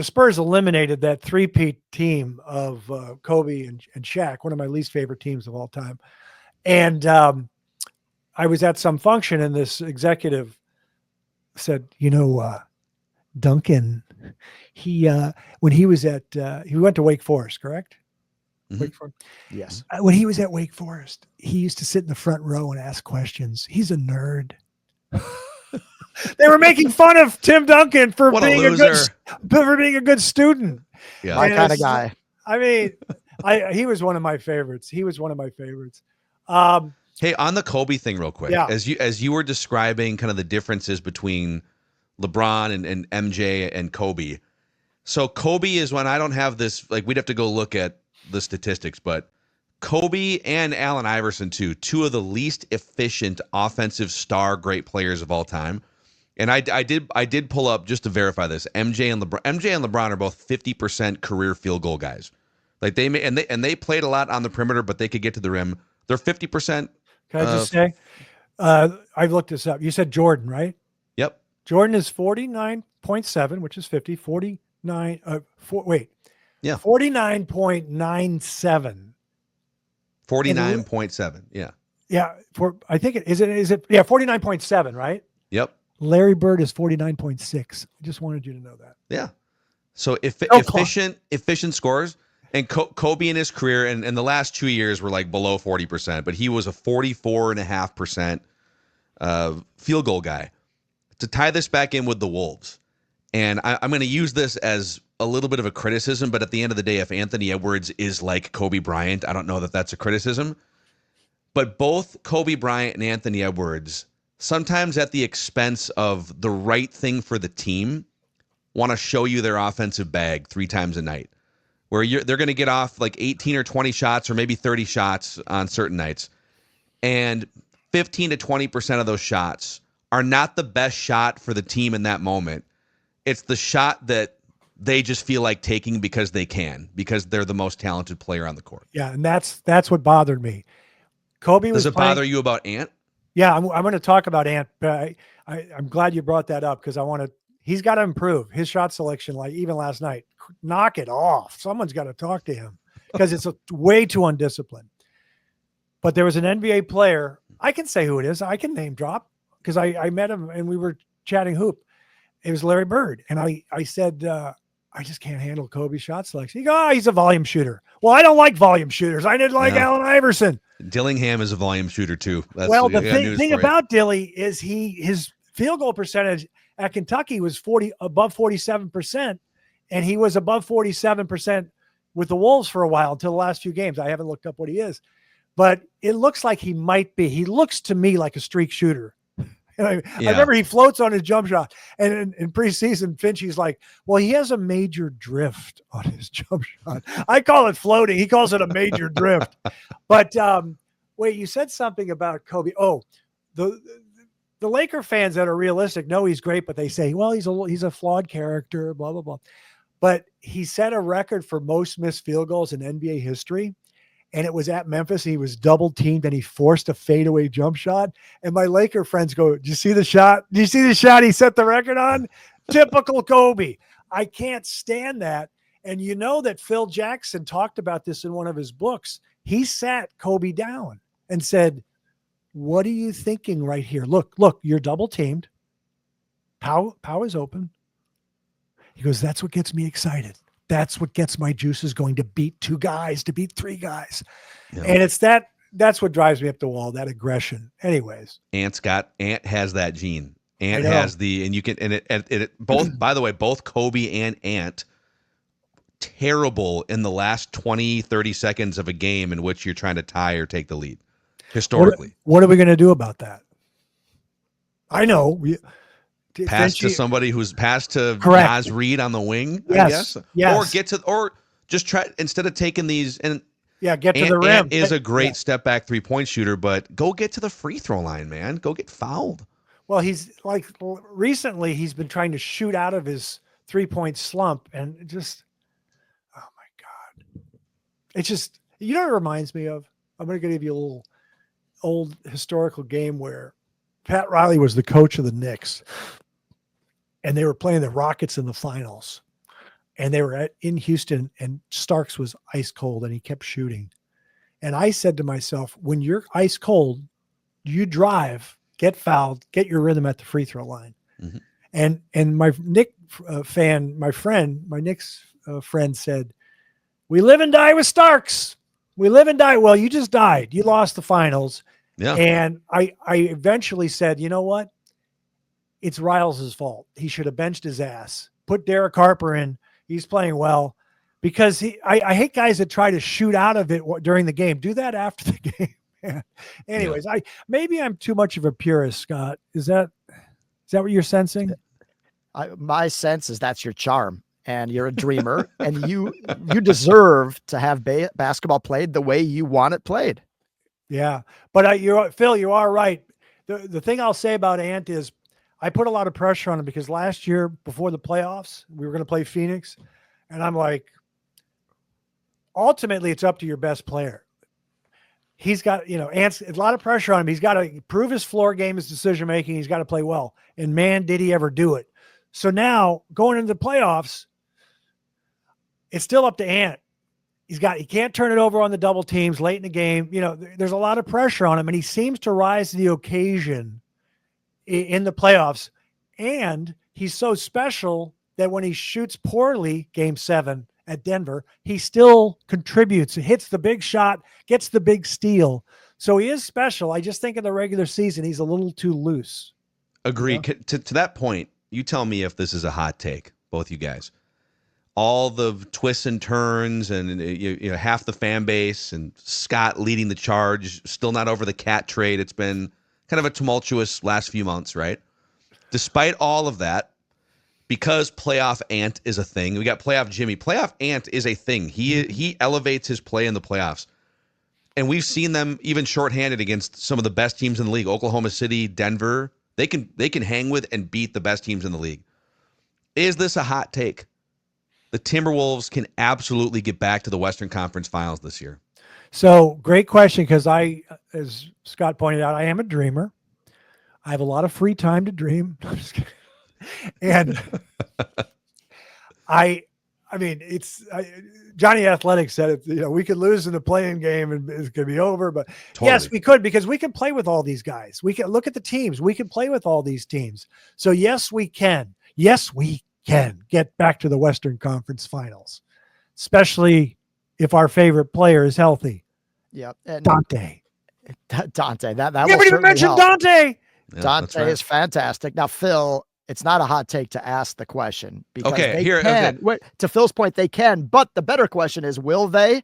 Spurs eliminated that three-peat team of Kobe and Shaq, one of my least favorite teams of all time. And I was at some function, and this executive said, Duncan, when he was at he went to Wake Forest, correct? Mm-hmm. Wake Forest. Yes. When he was at Wake Forest, he used to sit in the front row and ask questions. He's a nerd. They were making fun of Tim Duncan for being a good student. Yeah, my kind of guy. I mean, he was one of my favorites. Hey, on the Kobe thing real quick, as you were describing kind of the differences between LeBron and MJ and Kobe. So Kobe is when I don't have this, like we'd have to go look at the statistics, but Kobe and Allen Iverson too, two of the least efficient offensive star great players of all time. And I did pull up just to verify this. MJ and LeBron are both 50% career field goal guys. Like they played a lot on the perimeter, but they could get to the rim. They're 50%. Can I just say, I've looked this up. You said Jordan, right? Yep. Jordan is 49.7, which is 50. 49. 49.97. 49.7. Yeah. Yeah. I think is it 49.7, right? Yep. Larry Bird is 49.6. I just wanted you to know that. Yeah. So efficient scores. And Kobe in his career and the last 2 years were like below 40%, but he was a 44.5% field goal guy. To tie this back in with the Wolves, and I'm going to use this as a little bit of a criticism, but at the end of the day, if Anthony Edwards is like Kobe Bryant, I don't know that that's a criticism. But both Kobe Bryant and Anthony Edwards, sometimes at the expense of the right thing for the team, want to show you their offensive bag 3 times a night. Where they're going to get off like 18 or 20 shots or maybe 30 shots on certain nights. And 15 to 20% of those shots are not the best shot for the team in that moment. It's the shot that they just feel like taking because they can, because they're the most talented player on the court. Yeah, and that's what bothered me. Kobe was Does it bother you about Ant? Yeah, I'm going to talk about Ant, but I'm glad you brought that up because he's got to improve his shot selection. Like even last night, knock it off. Someone's got to talk to him because it's way too undisciplined. But there was an NBA player. I can say who it is. I can name drop because I met him and we were chatting hoop. It was Larry Bird. And I said, I just can't handle Kobe's shot selection. He goes, he's a volume shooter. Well, I don't like volume shooters. I didn't like Allen Iverson. Dillingham is a volume shooter too. The thing about Dilly is his field goal percentage at Kentucky was above 47%, and he was above 47% with the Wolves for a while until the last few games. I haven't looked up what he is, but it looks like he might be. He looks to me like a streak shooter. I remember he floats on his jump shot, and in preseason, Finchie's like, well, he has a major drift on his jump shot. I call it floating. He calls it a major drift. But wait, you said something about Kobe. Oh, the Laker fans that are realistic know he's great, but they say, well, he's a flawed character, blah, blah, blah. But he set a record for most missed field goals in NBA history. And it was at Memphis. He was double teamed and he forced a fadeaway jump shot. And my Laker friends go, "Do you see the shot? Do you see the shot he set the record on? Typical Kobe." I can't stand that. And you know that Phil Jackson talked about this in one of his books. He sat Kobe down and said, "What are you thinking right here? Look, you're double teamed. Pow is open." He goes, "That's what gets me excited. That's what gets my juices going to beat two guys, to beat three guys." Yeah. And it's that's what drives me up the wall, that aggression. Anyways. Ant has that gene. Ant has both, by the way, both Kobe and Ant, terrible in the last 20, 30 seconds of a game in which you're trying to tie or take the lead, historically. What are we going to do about that? I know. Pass to somebody who's passed to Naz Reid on the wing, I guess. Yes. Or just try, instead of taking these, and get to the rim. Ant is a great step back 3-point shooter, but go get to the free throw line, man. Go get fouled. Well, he's like, recently he's been trying to shoot out of his 3-point slump, and it just, oh my God. It's just, you know what it reminds me of? I'm going to give you a little old historical game where Pat Riley was the coach of the Knicks. And they were playing the Rockets in the finals, and they were in Houston, and Starks was ice cold and he kept shooting. And I said to myself, when you're ice cold, you drive, get fouled, get your rhythm at the free throw line. Mm-hmm. And my Knicks friend said, "We live and die with Starks. We live and die." Well, you just died. You lost the finals. Yeah. And I eventually said, you know what? It's Riles' fault. He should have benched his ass. Put Derek Harper in. He's playing well. Because I hate guys that try to shoot out of it during the game. Do that after the game. Anyways, maybe I'm too much of a purist, Scott. Is that what you're sensing? My sense is that's your charm, and you're a dreamer, and you deserve to have basketball played the way you want it played. Yeah, but Phil, you are right. The thing I'll say about Ant is, I put a lot of pressure on him because last year before the playoffs, we were going to play Phoenix. And I'm like, ultimately it's up to your best player. He's got, Ant's a lot of pressure on him. He's got to prove his floor game, his decision-making. He's got to play well. And man, did he ever do it. So now going into the playoffs, it's still up to Ant. He can't turn it over on the double teams late in the game. There's a lot of pressure on him, and he seems to rise to the occasion in the playoffs. And he's so special that when he shoots poorly, game 7 at Denver, he still contributes. He hits the big shot, gets the big steal. So he is special. I just think in the regular season, he's a little too loose. Agree. To that point, you tell me if this is a hot take, both you guys. All the twists and turns and half the fan base and Scott leading the charge, still not over the Cat trade. It's been kind of a tumultuous last few months, right? Despite all of that, because playoff Ant is a thing, we got playoff Jimmy. Playoff Ant is a thing. He elevates his play in the playoffs. And we've seen them even shorthanded against some of the best teams in the league. Oklahoma City, Denver. They can hang with and beat the best teams in the league. Is this a hot take? the Timberwolves can absolutely get back to the Western Conference Finals this year? So great question, because as Scott pointed out, I am a dreamer. I have a lot of free time to dream. I'm just kidding. And I mean, Johnny Athletic said it, we could lose in the playing game and it's going to be over, but Totally. Yes, we could, because we can play with all these guys. We can look at the teams. We can play with all these teams. So yes, we can. Yes, we can get back to the Western Conference Finals, especially if our favorite player is healthy. Yep. And Dante. Dante. That You will haven't even certainly mentioned help. Dante. Yeah, Dante that's right. is fantastic. Now, Phil, it's not a hot take to ask the question because Okay, they here- can. okay. Wait, to Phil's point, they can. But the better question is, will they?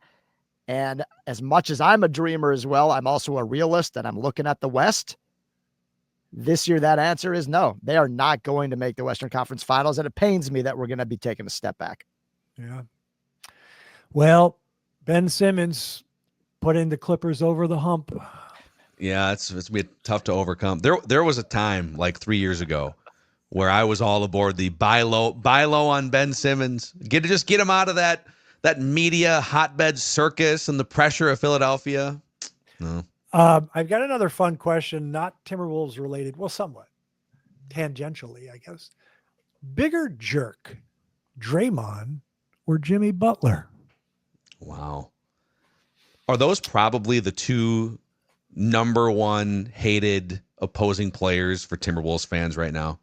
And as much as I'm a dreamer as well, I'm also a realist, and I'm looking at the West. This year, that answer is no. They are not going to make the Western Conference Finals, and it pains me that we're going to be taking a step back. Yeah. Well, Ben Simmons putting the Clippers over the hump. Yeah, it's gonna be tough to overcome. There was a time like 3 years ago where I was all aboard the buy low on Ben Simmons. Just get him out of that media hotbed circus and the pressure of Philadelphia. No. I've got another fun question, not Timberwolves related. Well, somewhat tangentially, I guess. Bigger jerk, Draymond or Jimmy Butler? Wow. Are those probably the two number one hated opposing players for Timberwolves fans right now?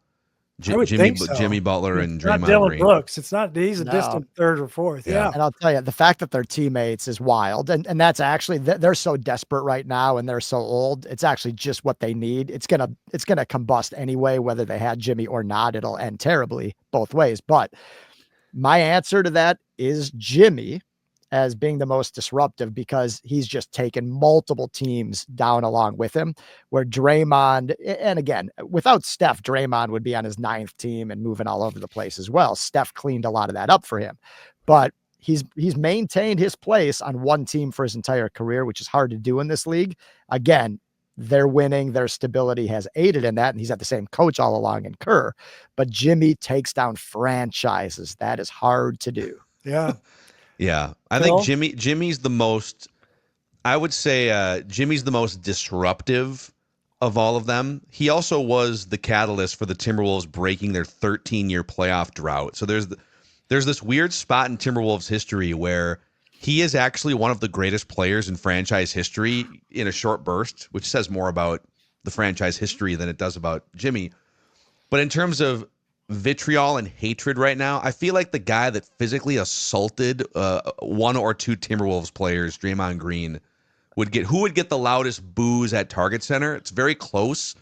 I would think so. Jimmy Butler and It's not Draymond Dylan Green. Brooks. It's not. He's a No. distant third or fourth. Yeah. Yeah. And I'll tell you, the fact that they're teammates is wild. And that's actually, they're so desperate right now and they're so old. It's actually just what they need. It's going to combust anyway, whether they had Jimmy or not. It'll end terribly both ways. But my answer to that is Jimmy as being the most disruptive, because he's just taken multiple teams down along with him, where Draymond, and again, without Steph, Draymond would be on his 9th team and moving all over the place as well. Steph cleaned a lot of that up for him, but he's maintained his place on one team for his entire career, which is hard to do in this league. Again, they're winning, their stability has aided in that, and he's had the same coach all along in Kerr, but Jimmy takes down franchises. That is hard to do. Yeah. Yeah, I Phil? think Jimmy's the most. I would say Jimmy's the most disruptive of all of them. He also was the catalyst for the Timberwolves breaking their 13-year playoff drought. So there's this weird spot in Timberwolves history where he is actually one of the greatest players in franchise history in a short burst, which says more about the franchise history than it does about Jimmy. But in terms of vitriol and hatred right now, I feel like the guy that physically assaulted one or two Timberwolves players, Draymond Green, would get the loudest boos at Target Center. It's very close.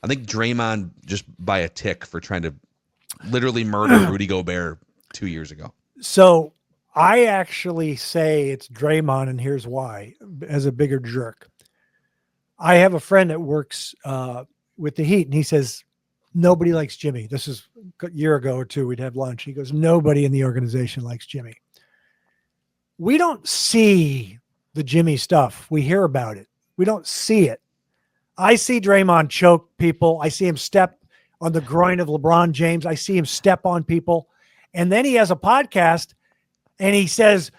I think Draymond just by a tick for trying to literally murder Rudy Gobert 2 years ago. So I actually say it's Draymond, and here's why, as a bigger jerk. I have a friend that works with the Heat, and he says, nobody likes Jimmy. This is a year ago or two. We'd have lunch. He goes, nobody in the organization likes Jimmy. We don't see the Jimmy stuff. We hear about it. We don't see it. I see Draymond choke people. I see him step on the groin of LeBron James. I see him step on people. And then he has a podcast and he says,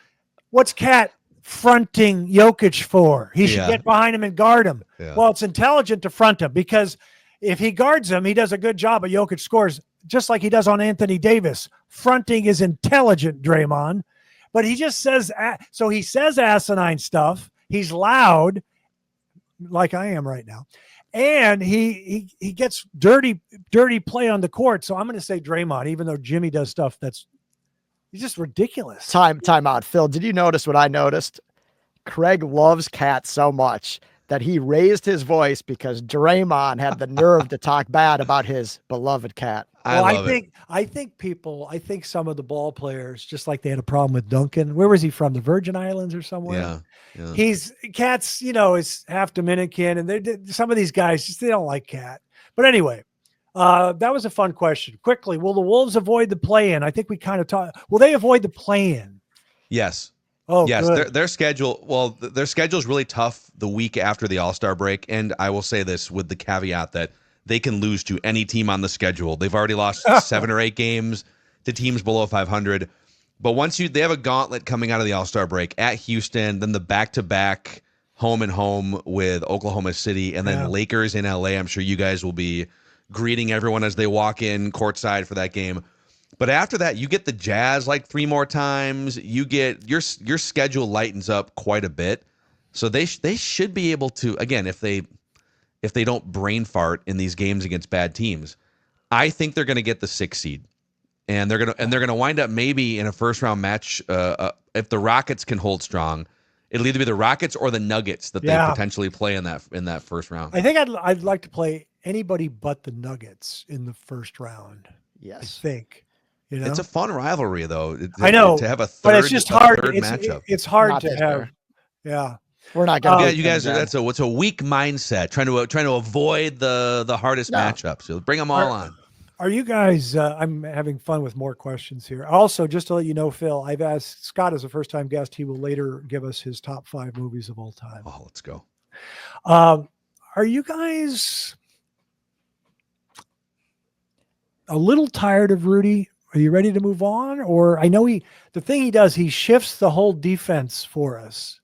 what's Cat fronting Jokic for? He should get behind him and guard him. Yeah. Well, it's intelligent to front him, because if he guards him, he does a good job, but Jokic scores just like he does on Anthony Davis. Fronting is intelligent, Draymond, but he just says, so he says asinine stuff. He's loud, like I am right now. And he gets dirty play on the court. So I'm going to say Draymond, even though Jimmy does stuff he's just ridiculous. Time out. Phil, did you notice what I noticed? Craig loves Cat so much that he raised his voice because Draymond had the nerve to talk bad about his beloved Cat. I think some of the ball players, just like they had a problem with Duncan. Where was he from? The Virgin Islands or somewhere? Yeah. Cat's, is half Dominican, and some of these guys they don't like Cat. But anyway, that was a fun question. Quickly, will the Wolves avoid the play-in? I think we kind of talked. Will they avoid the play-in? Yes. Oh, yes. good. Their schedule. Well, their schedule is really tough the week after the All-Star break, and I will say this with the caveat that they can lose to any team on the schedule. They've already lost 7 or 8 games to teams below 500. But once they have a gauntlet coming out of the All-Star break at Houston, then the back-to-back home and home with Oklahoma City, and then Lakers in LA. I'm sure you guys will be greeting everyone as they walk in courtside for that game. But after that, you get the Jazz like 3 more times. You get your schedule lightens up quite a bit. So they should be able to, again, if they don't brain fart in these games against bad teams, I think they're going to get the 6th seed. And they're gonna wind up maybe in a first round match. If the Rockets can hold strong, it'll either be the Rockets or the Nuggets that they potentially play in that first round. I think I'd like to play anybody but the Nuggets in the first round. Yes, I think. It's a fun rivalry though. I know to have a third, but it's just hard. Matchup. It's hard not to have. Fair. Yeah, we're not gonna. Yeah, you guys are. It's a weak mindset trying to avoid the hardest matchups. So bring them all on. Are you guys, I'm having fun with more questions here. Also, just to let you know, Phil, I've asked Scott as a first-time guest. He will later give us his top 5 movies of all time. Oh, let's go. Are you guys a little tired of Rudy? Are you ready to move on? Or I know the thing he does, he shifts the whole defense for us.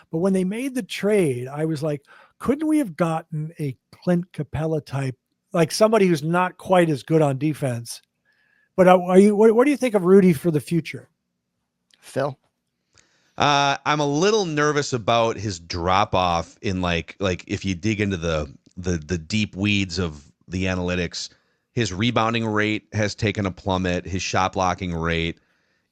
But when they made the trade, I was like, couldn't we have gotten a Clint Capella type, like somebody who's not quite as good on defense? But what do you think of Rudy for the future? Phil? I'm a little nervous about his drop off in like if you dig into the deep weeds of the analytics, his rebounding rate has taken a plummet, his shot blocking rate.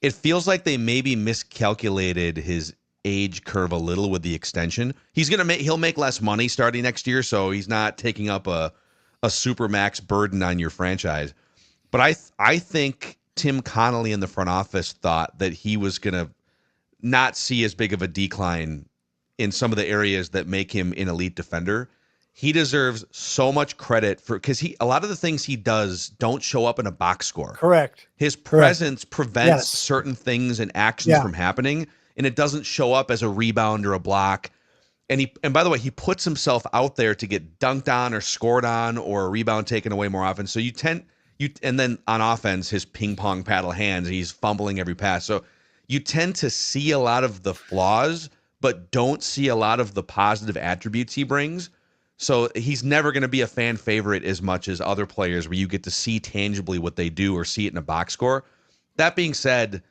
It feels like they maybe miscalculated his age curve a little with the extension. He'll make less money starting next year, so he's not taking up a supermax burden on your franchise. But I think Tim Connolly in the front office thought that he was going to not see as big of a decline in some of the areas that make him an elite defender. He deserves so much credit because a lot of the things he does don't show up in a box score. Correct. His presence prevents certain things and actions from happening, and it doesn't show up as a rebound or a block. And by the way, he puts himself out there to get dunked on or scored on or a rebound taken away more often. So and then on offense, his ping pong paddle hands, he's fumbling every pass. So you tend to see a lot of the flaws, but don't see a lot of the positive attributes he brings. So he's never going to be a fan favorite as much as other players where you get to see tangibly what they do or see it in a box score. That being said,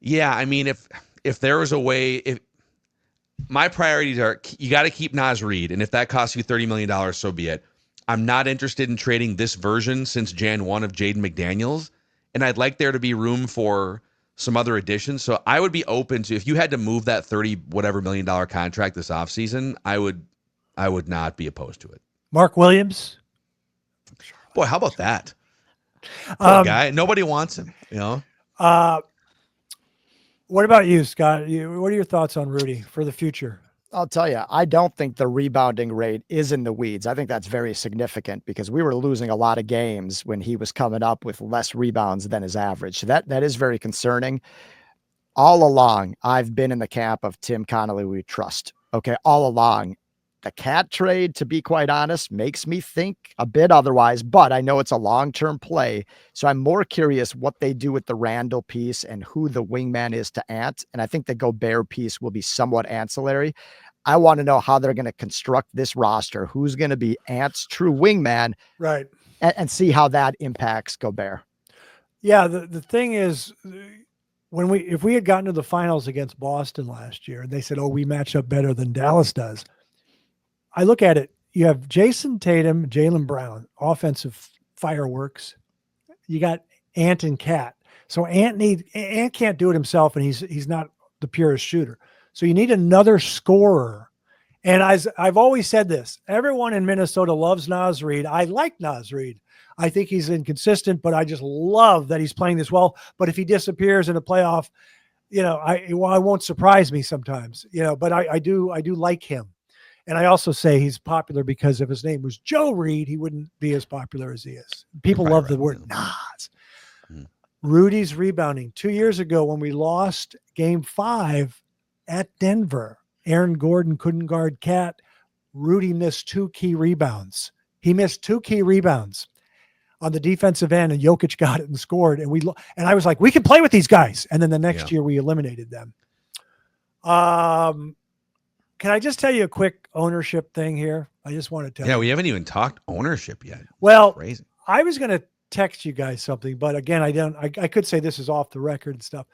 yeah, I mean, if there was a way, my priorities are you got to keep Naz Reid, and if that costs you $30 million, so be it. I'm not interested in trading this version since Jan 1 of Jaden McDaniels, and I'd like there to be room for some other additions. So I would be open to, if you had to move that $30 million contract this offseason, I would not be opposed to it. Mark Williams? Boy, how about that? Poor guy. Nobody wants him, you know? What about you, Scott? What are your thoughts on Rudy for the future? I'll tell you, I don't think the rebounding rate is in the weeds. I think that's very significant because we were losing a lot of games when he was coming up with less rebounds than his average. So that is very concerning. All along, I've been in the camp of Tim Connolly we trust. Okay, all along. The Cat trade, to be quite honest, makes me think a bit otherwise, but I know it's a long-term play. So I'm more curious what they do with the Randle piece and who the wingman is to Ant. And I think the Gobert piece will be somewhat ancillary. I want to know how they're going to construct this roster, who's going to be Ant's true wingman, right? And see how that impacts Gobert. Yeah, the thing is, if we had gotten to the finals against Boston last year, and they said, "Oh, we match up better than Dallas does," I look at it. You have Jason Tatum, Jaylen Brown, offensive fireworks. You got Ant and Cat. So Ant can't do it himself, and he's not the purest shooter. So you need another scorer. And I've always said this, everyone in Minnesota loves Naz Reid. I like Naz Reid. I think he's inconsistent, but I just love that he's playing this well. But if he disappears in a playoff, you know, it won't surprise me sometimes, you know, but I do like him. And I also say he's popular because if his name was Joe Reed, he wouldn't be as popular as he is. People love the word Nas. Rudy's rebounding. 2 years ago when we lost Game 5 at Denver, Aaron Gordon couldn't guard Cat. Rudy missed 2 key rebounds. He missed 2 key rebounds. on the defensive end, and Jokic got it and scored. And I was like, we can play with these guys. And then the next year we eliminated them. Can I just tell you a quick ownership thing here? I just want to tell you. Yeah, we haven't even talked ownership yet. Well, crazy. I was going to text you guys something, but again, I could say this is off the record and stuff,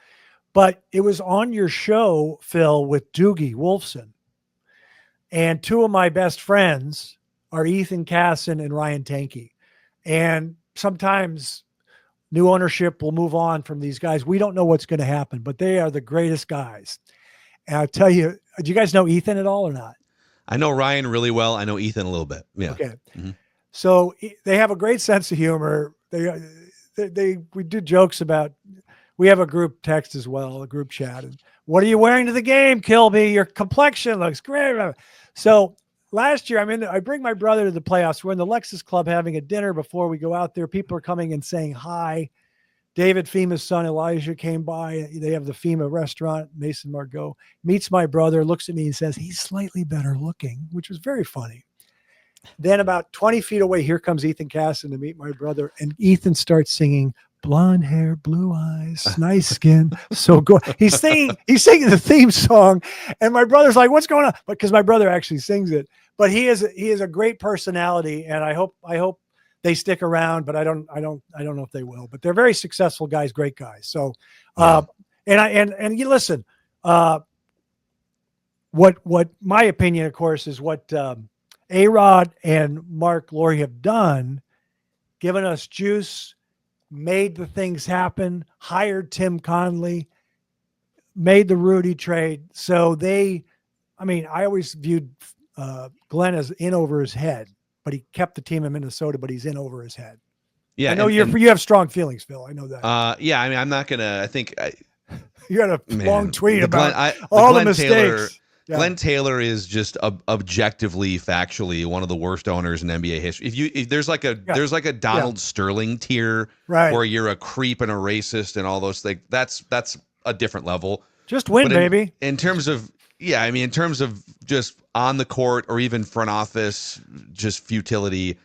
but it was on your show, Phil, with Doogie Wolfson. And two of my best friends are Ethan Casson and Ryan Tankey. And sometimes new ownership will move on from these guys. We don't know what's going to happen, but they are the greatest guys. And I'll tell you, do you guys know Ethan at all or not? I know Ryan really well. I know Ethan a little bit. Yeah. Okay. Mm-hmm. So they have a great sense of humor. We do jokes about, we have a group text as well, a group chat. And what are you wearing to the game, Kilby? Your complexion looks great. So last year, I bring my brother to the playoffs. We're in the Lexus Club having a dinner before we go out there. People are coming and saying hi. David FEMA's son, Elijah, came by. They have the FEMA restaurant, Mason Margot, meets my brother, looks at me and says, he's slightly better looking, which was very funny. Then about 20 feet away, here comes Ethan Casson to meet my brother. And Ethan starts singing, blonde hair, blue eyes, nice skin. So good. He's singing the theme song. And my brother's like, what's going on? Because my brother actually sings it. But he is a great personality. And I hope they stick around, but I don't know if they will, but they're very successful guys, great guys. So, and you listen, what my opinion, of course, is what A-Rod and Mark Laurie have done, given us juice, made the things happen, hired Tim Conley, made the Rudy trade. So I always viewed Glenn as in over his head. But he kept the team in Minnesota, but he's in over his head. Yeah, I know you have strong feelings, Phil. I know that. I'm not gonna. I think you had a long tweet about all the mistakes. Glenn Taylor is just objectively, factually one of the worst owners in NBA history. If there's like a Donald Sterling tier, right, where you're a creep and a racist and all those things, that's a different level. Just win, baby. In terms of just on the court or even front office, just futility,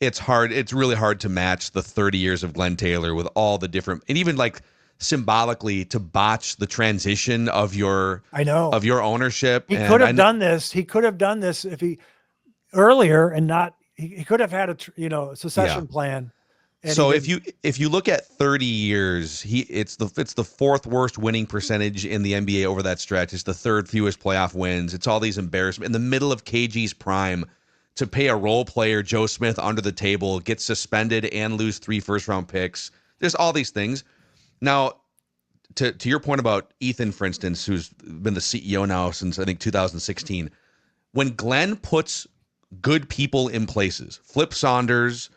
it's hard. It's really hard to match the 30 years of Glenn Taylor with all the different, and even like symbolically to botch the transition of your ownership. He could have done this. He could have done this if he earlier and not. He could have had a succession plan. So if you look at 30 years, it's the fourth worst winning percentage in the NBA over that stretch. It's the third fewest playoff wins. It's all these embarrassments in the middle of KG's prime. To pay a role player, Joe Smith, under the table, get suspended and lose 3 first-round picks. There's all these things. Now, to your point about Ethan, for instance, who's been the CEO now since I think 2016, when Glenn puts good people in places, Flip Saunders,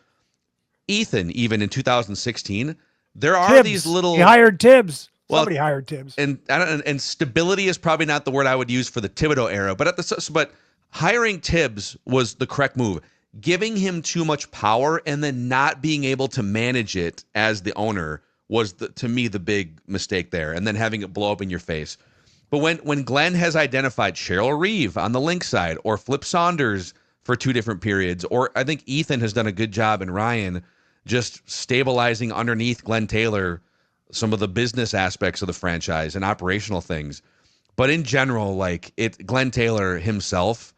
Ethan, even in 2016, there are Tibbs. These little. He hired Tibbs. Somebody hired Tibbs. And stability is probably not the word I would use for the Thibodeau era, but hiring Tibbs was the correct move. Giving him too much power and then not being able to manage it as the owner was, to me, the big mistake there, and then having it blow up in your face. But when Glenn has identified Cheryl Reeve on the Lynx side or Flip Saunders for 2 different periods, or I think Ethan has done a good job, and Ryan, just stabilizing underneath Glenn Taylor some of the business aspects of the franchise and operational things. But in general, Glenn Taylor himself,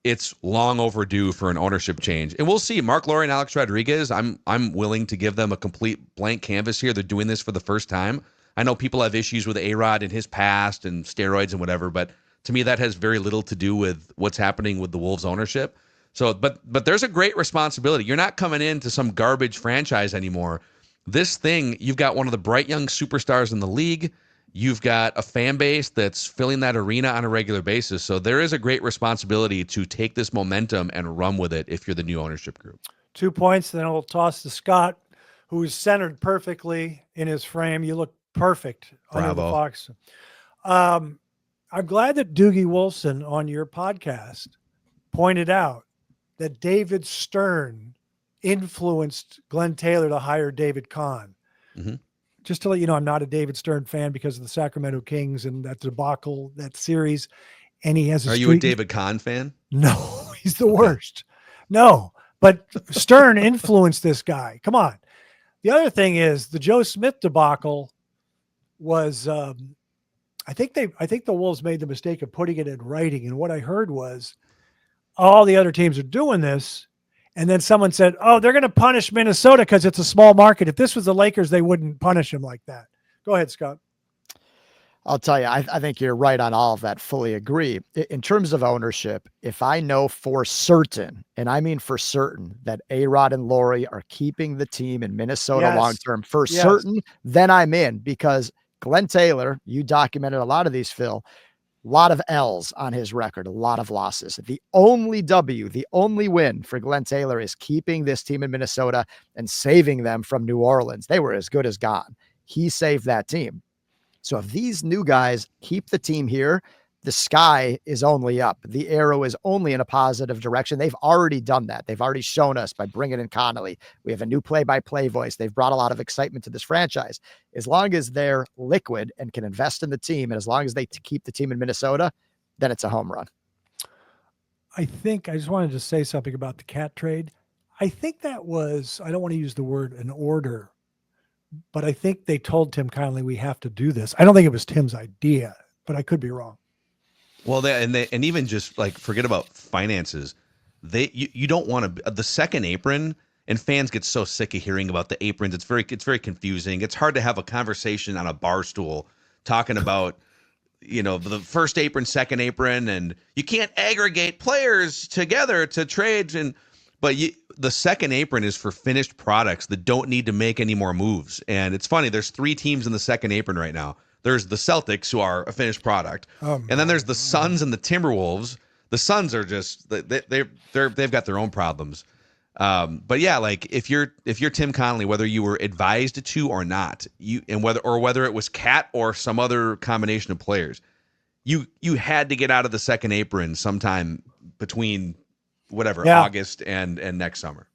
it's long overdue for an ownership change. And we'll see. Mark Laurie and Alex Rodriguez, I'm willing to give them a complete blank canvas here. They're doing this for the first time. I know people have issues with A-Rod and his past and steroids and whatever, but to me that has very little to do with what's happening with the Wolves ownership. So, but there's a great responsibility. You're not coming into some garbage franchise anymore. This thing, you've got one of the bright young superstars in the league. You've got a fan base that's filling that arena on a regular basis. So there is a great responsibility to take this momentum and run with it if you're the new ownership group. 2 points, then I'll toss to Scott, who is centered perfectly in his frame. You look perfect under the box. I'm glad that Doogie Wolfson on your podcast pointed out that David Stern influenced Glenn Taylor to hire David Kahn. Mm-hmm. Just to let you know, I'm not a David Stern fan because of the Sacramento Kings and that debacle, that series. And he has Are you a David Kahn fan? No, he's the worst. No, But Stern influenced this guy. Come on. The other thing is the Joe Smith debacle was, I think the Wolves made the mistake of putting it in writing. And what I heard was all the other teams are doing this. And then someone said, oh, they're going to punish Minnesota because it's a small market. If this was the Lakers, they wouldn't punish him like that. Go ahead, Scott. I'll tell you, I think you're right on all of that. Fully agree. In terms of ownership, if I know for certain, and I mean for certain, that A-Rod and Laurie are keeping the team in Minnesota long-term for certain, then I'm in, because Glenn Taylor, you documented a lot of these, Phil, a lot of L's on his record, a lot of losses. The only W, the only win for Glenn Taylor is keeping this team in Minnesota and saving them from New Orleans. They were as good as gone. He saved that team. So if these new guys keep the team here, the sky is only up. The arrow is only in a positive direction. They've already done that. They've already shown us by bringing in Connolly. We have a new play-by-play voice. They've brought a lot of excitement to this franchise. As long as they're liquid and can invest in the team, and as long as they keep the team in Minnesota, then it's a home run. I think I just wanted to say something about the Cat trade. I think that was, I don't want to use the word an order, but I think they told Tim Connolly, we have to do this. I don't think it was Tim's idea, but I could be wrong. Well, and even just like, forget about finances. You don't want to, the second apron, and fans get so sick of hearing about the aprons. It's very confusing. It's hard to have a conversation on a bar stool talking about, the first apron, second apron, and you can't aggregate players together to trades. But the second apron is for finished products that don't need to make any more moves. And it's funny, there's 3 teams in the second apron right now. There's the Celtics, who are a finished product. And then there's the Suns and the Timberwolves. The Suns are just, they've got their own problems. But yeah, like if you're Tim Connolly, whether you were advised to or not, whether it was Cat or some other combination of players, you had to get out of the second apron sometime between August and next summer.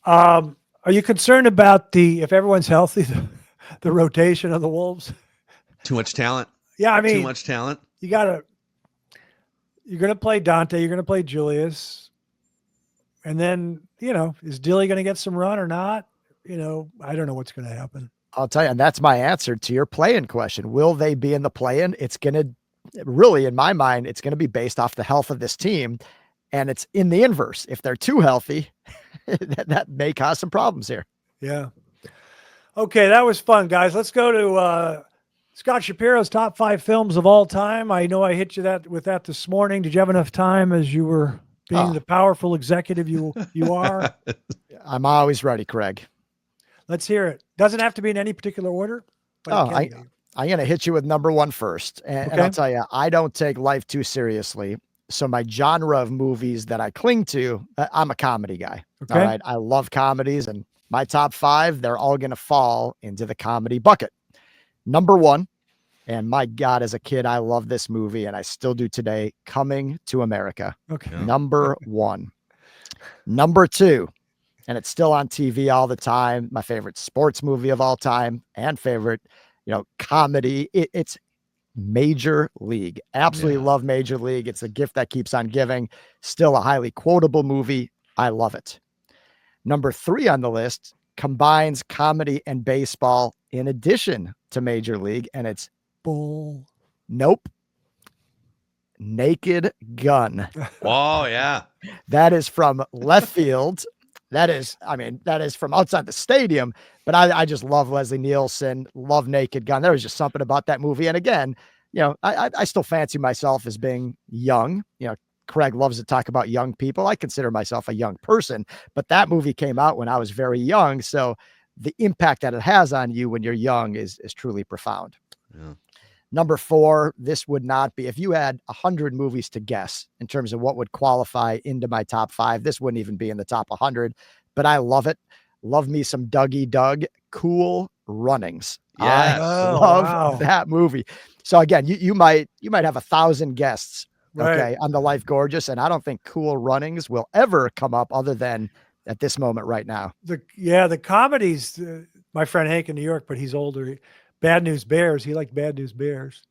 Are you concerned about if everyone's healthy, the rotation of the Wolves? Too much talent. Yeah, I mean, too much talent. You're going to play Dante. You're going to play Julius. And then, is Dilly going to get some run or not? I don't know what's going to happen. I'll tell you, and that's my answer to your play-in question. Will they be in the play-in? It's going to really, in my mind, it's going to be based off the health of this team. And it's in the inverse. If they're too healthy, that may cause some problems here. Yeah. Okay, that was fun, guys. Let's go to Scott Shapiro's top 5 films of all time. I know I hit you with that this morning. Did you have enough time as you were being the powerful executive you are? I'm always ready, Craig. Let's hear it. Doesn't have to be in any particular order. But I'm going to hit you with number 1 first. And I'll tell you, I don't take life too seriously. So my genre of movies that I cling to, I'm a comedy guy. Okay. All right. I love comedies, and my top 5, they're all going to fall into the comedy bucket. Number 1, and my God, as a kid, I love this movie, and I still do today, Coming to America. Okay. Yeah. Number 1. Number 2, and it's still on TV all the time, my favorite sports movie of all time and favorite, comedy. It's Major League. Absolutely love Major League. It's a gift that keeps on giving. Still a highly quotable movie. I love it. Number 3 on the list combines comedy and baseball in addition to Major League, and it's Bull. Nope. Naked Gun. Oh, yeah. That is from left field. That is from outside the stadium, but I just love Leslie Nielsen, love Naked Gun. There was just something about that movie. And again, I still fancy myself as being young. Craig loves to talk about young people. I consider myself a young person, but that movie came out when I was very young. So the impact that it has on you when you're young is truly profound. Yeah. Number 4, this would not be, if you had 100 movies to guess in terms of what would qualify into my top 5, this wouldn't even be in the top 100, but I love it. Love me some Dougie Doug. Cool Runnings. Yes. I love that movie. So again, you might have 1,000 guests, okay, on The Life Gorgeous, and I don't think Cool Runnings will ever come up other than at this moment right now. The comedies, my friend Hank in New York, but he's older. Bad News Bears. He liked Bad News Bears.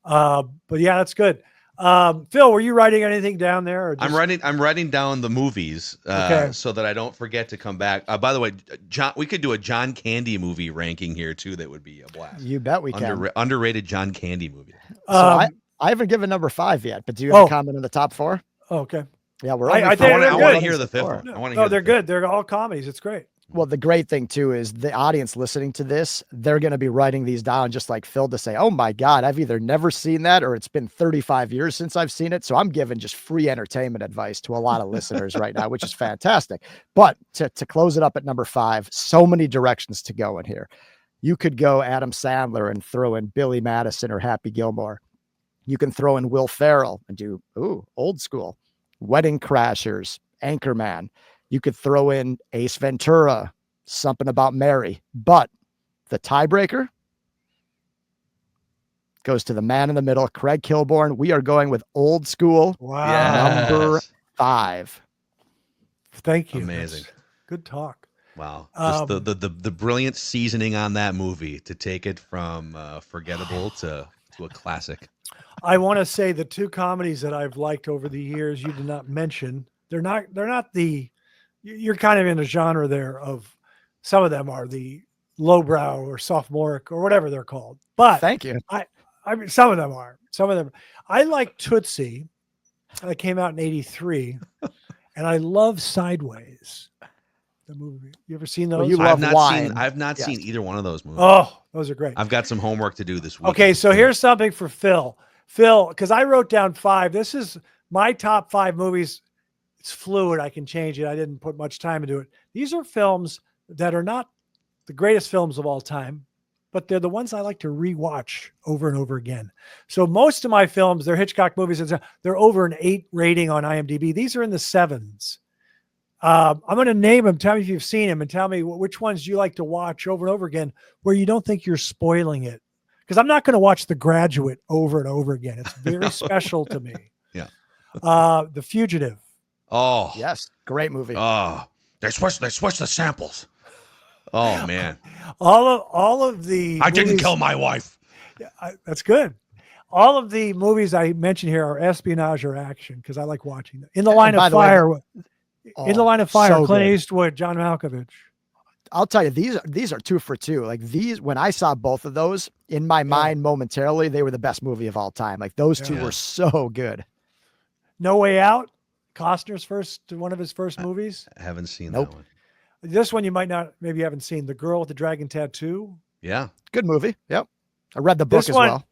But yeah, that's good. Phil, were you writing anything down there? Or just... I'm writing down the movies Okay. so that I don't forget to come back. By the way, John, we could do a John Candy movie ranking here too. That would be a blast. You bet we can. Underrated John Candy movie. So I haven't given number 5 yet, but do you have a comment on the top 4? Okay. Yeah, we're. I want to hear the 5th one. No, they're good. They're all comedies. It's great. Well, the great thing too is the audience listening to this, they're going to be writing these down just like Phil to say, oh my God, I've either never seen that or it's been 35 years since I've seen it. So I'm giving just free entertainment advice to a lot of listeners right now, which is fantastic. But to close it up at number 5, so many directions to go in here. You could go Adam Sandler and throw in Billy Madison or Happy Gilmore. You can throw in Will Ferrell and do, old school, Wedding Crashers, Anchorman. You could throw in Ace Ventura, Something About Mary. But the tiebreaker goes to the man in the middle, Craig Kilborn. We are going with old school. Wow. Number 5. Thank you. Amazing. That's good talk. Wow. Just the brilliant seasoning on that movie to take it from forgettable to a classic. I want to say the 2 comedies that I've liked over the years, you did not mention. They're not you're kind of in a genre there of, some of them are the lowbrow or sophomoric or whatever they're called. But thank you. I mean, some of them are. I like Tootsie. That came out in 83. And I love Sideways, the movie. You ever seen those? Well, you love wine. I've not seen either one of those movies. Oh, those are great. I've got some homework to do this week. Okay, so here's something for Phil. Phil, because I wrote down 5. This is my top 5 movies. It's fluid. I can change it. I didn't put much time into it. These are films that are not the greatest films of all time, but they're the ones I like to rewatch over and over again. So most of my films, they're Hitchcock movies. They're over an 8 rating on IMDb. These are in the 7s. I'm going to name them. Tell me if you've seen them and tell me which ones you like to watch over and over again where you don't think you're spoiling it. Because I'm not going to watch The Graduate over and over again. It's very special to me. Yeah. The Fugitive. Oh yes, great movie. Oh, they switched the samples. Oh man, all of the I didn't kill my wife. That's good. All of the movies I mentioned here are espionage or action because I like watching them. In the Line of Fire, In the Line of Fire, so Clint Eastwood, John Malkovich. I'll tell you, these are 2 for 2. Like these, when I saw both of those in my mind momentarily, they were the best movie of all time. Like those 2 were so good. No Way Out. Costner's one of his first movies. I haven't seen that one. This one you might not, maybe you haven't seen. The Girl with the Dragon Tattoo. Yeah. Good movie. Yep. I read the book as well.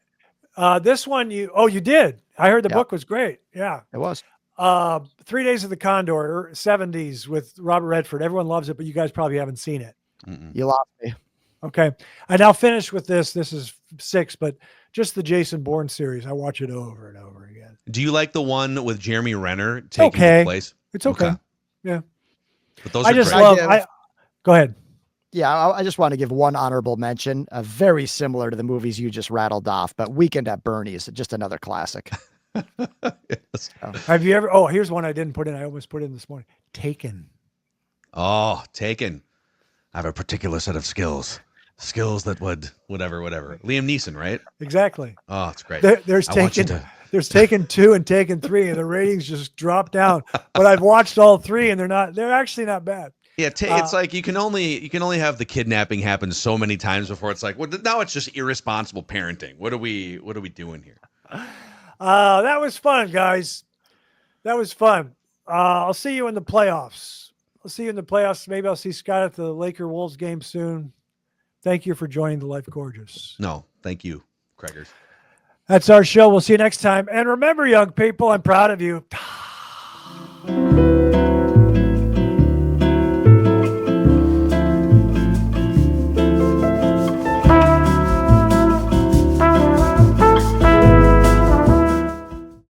This one you did. I heard the book was great. Yeah. It was. 3 Days of the Condor, 70s with Robert Redford. Everyone loves it, but you guys probably haven't seen it. Mm-mm. You lost me. Okay. And I'll finish with this. This is 6, but just the Jason Bourne series. I watch it over and over again. Do you like the one with Jeremy Renner taking his place? It's okay. Yeah. But those I are just great. love go ahead. Yeah, I just want to give one honorable mention, very similar to the movies you just rattled off, but Weekend at Bernie's, just another classic. Yes. Have you ever here's one I didn't put in. I almost put in this morning. Taken. Oh, Taken. I have a particular set of skills that would whatever. Liam Neeson, right? Exactly. Oh, it's great. There's Taken 2 and Taken 3, and the ratings just drop down. But I've watched all 3, and they're actually not bad. Yeah, it's like you can only have the kidnapping happen so many times before it's like, well, now it's just irresponsible parenting. What are we doing here? That was fun, guys. That was fun. I'll see you in the playoffs. Maybe I'll see Scott at the Laker Wolves game soon. Thank you for joining the Life Gorgeous. No, thank you, Craigers. That's our show. We'll see you next time. And remember, young people, I'm proud of you.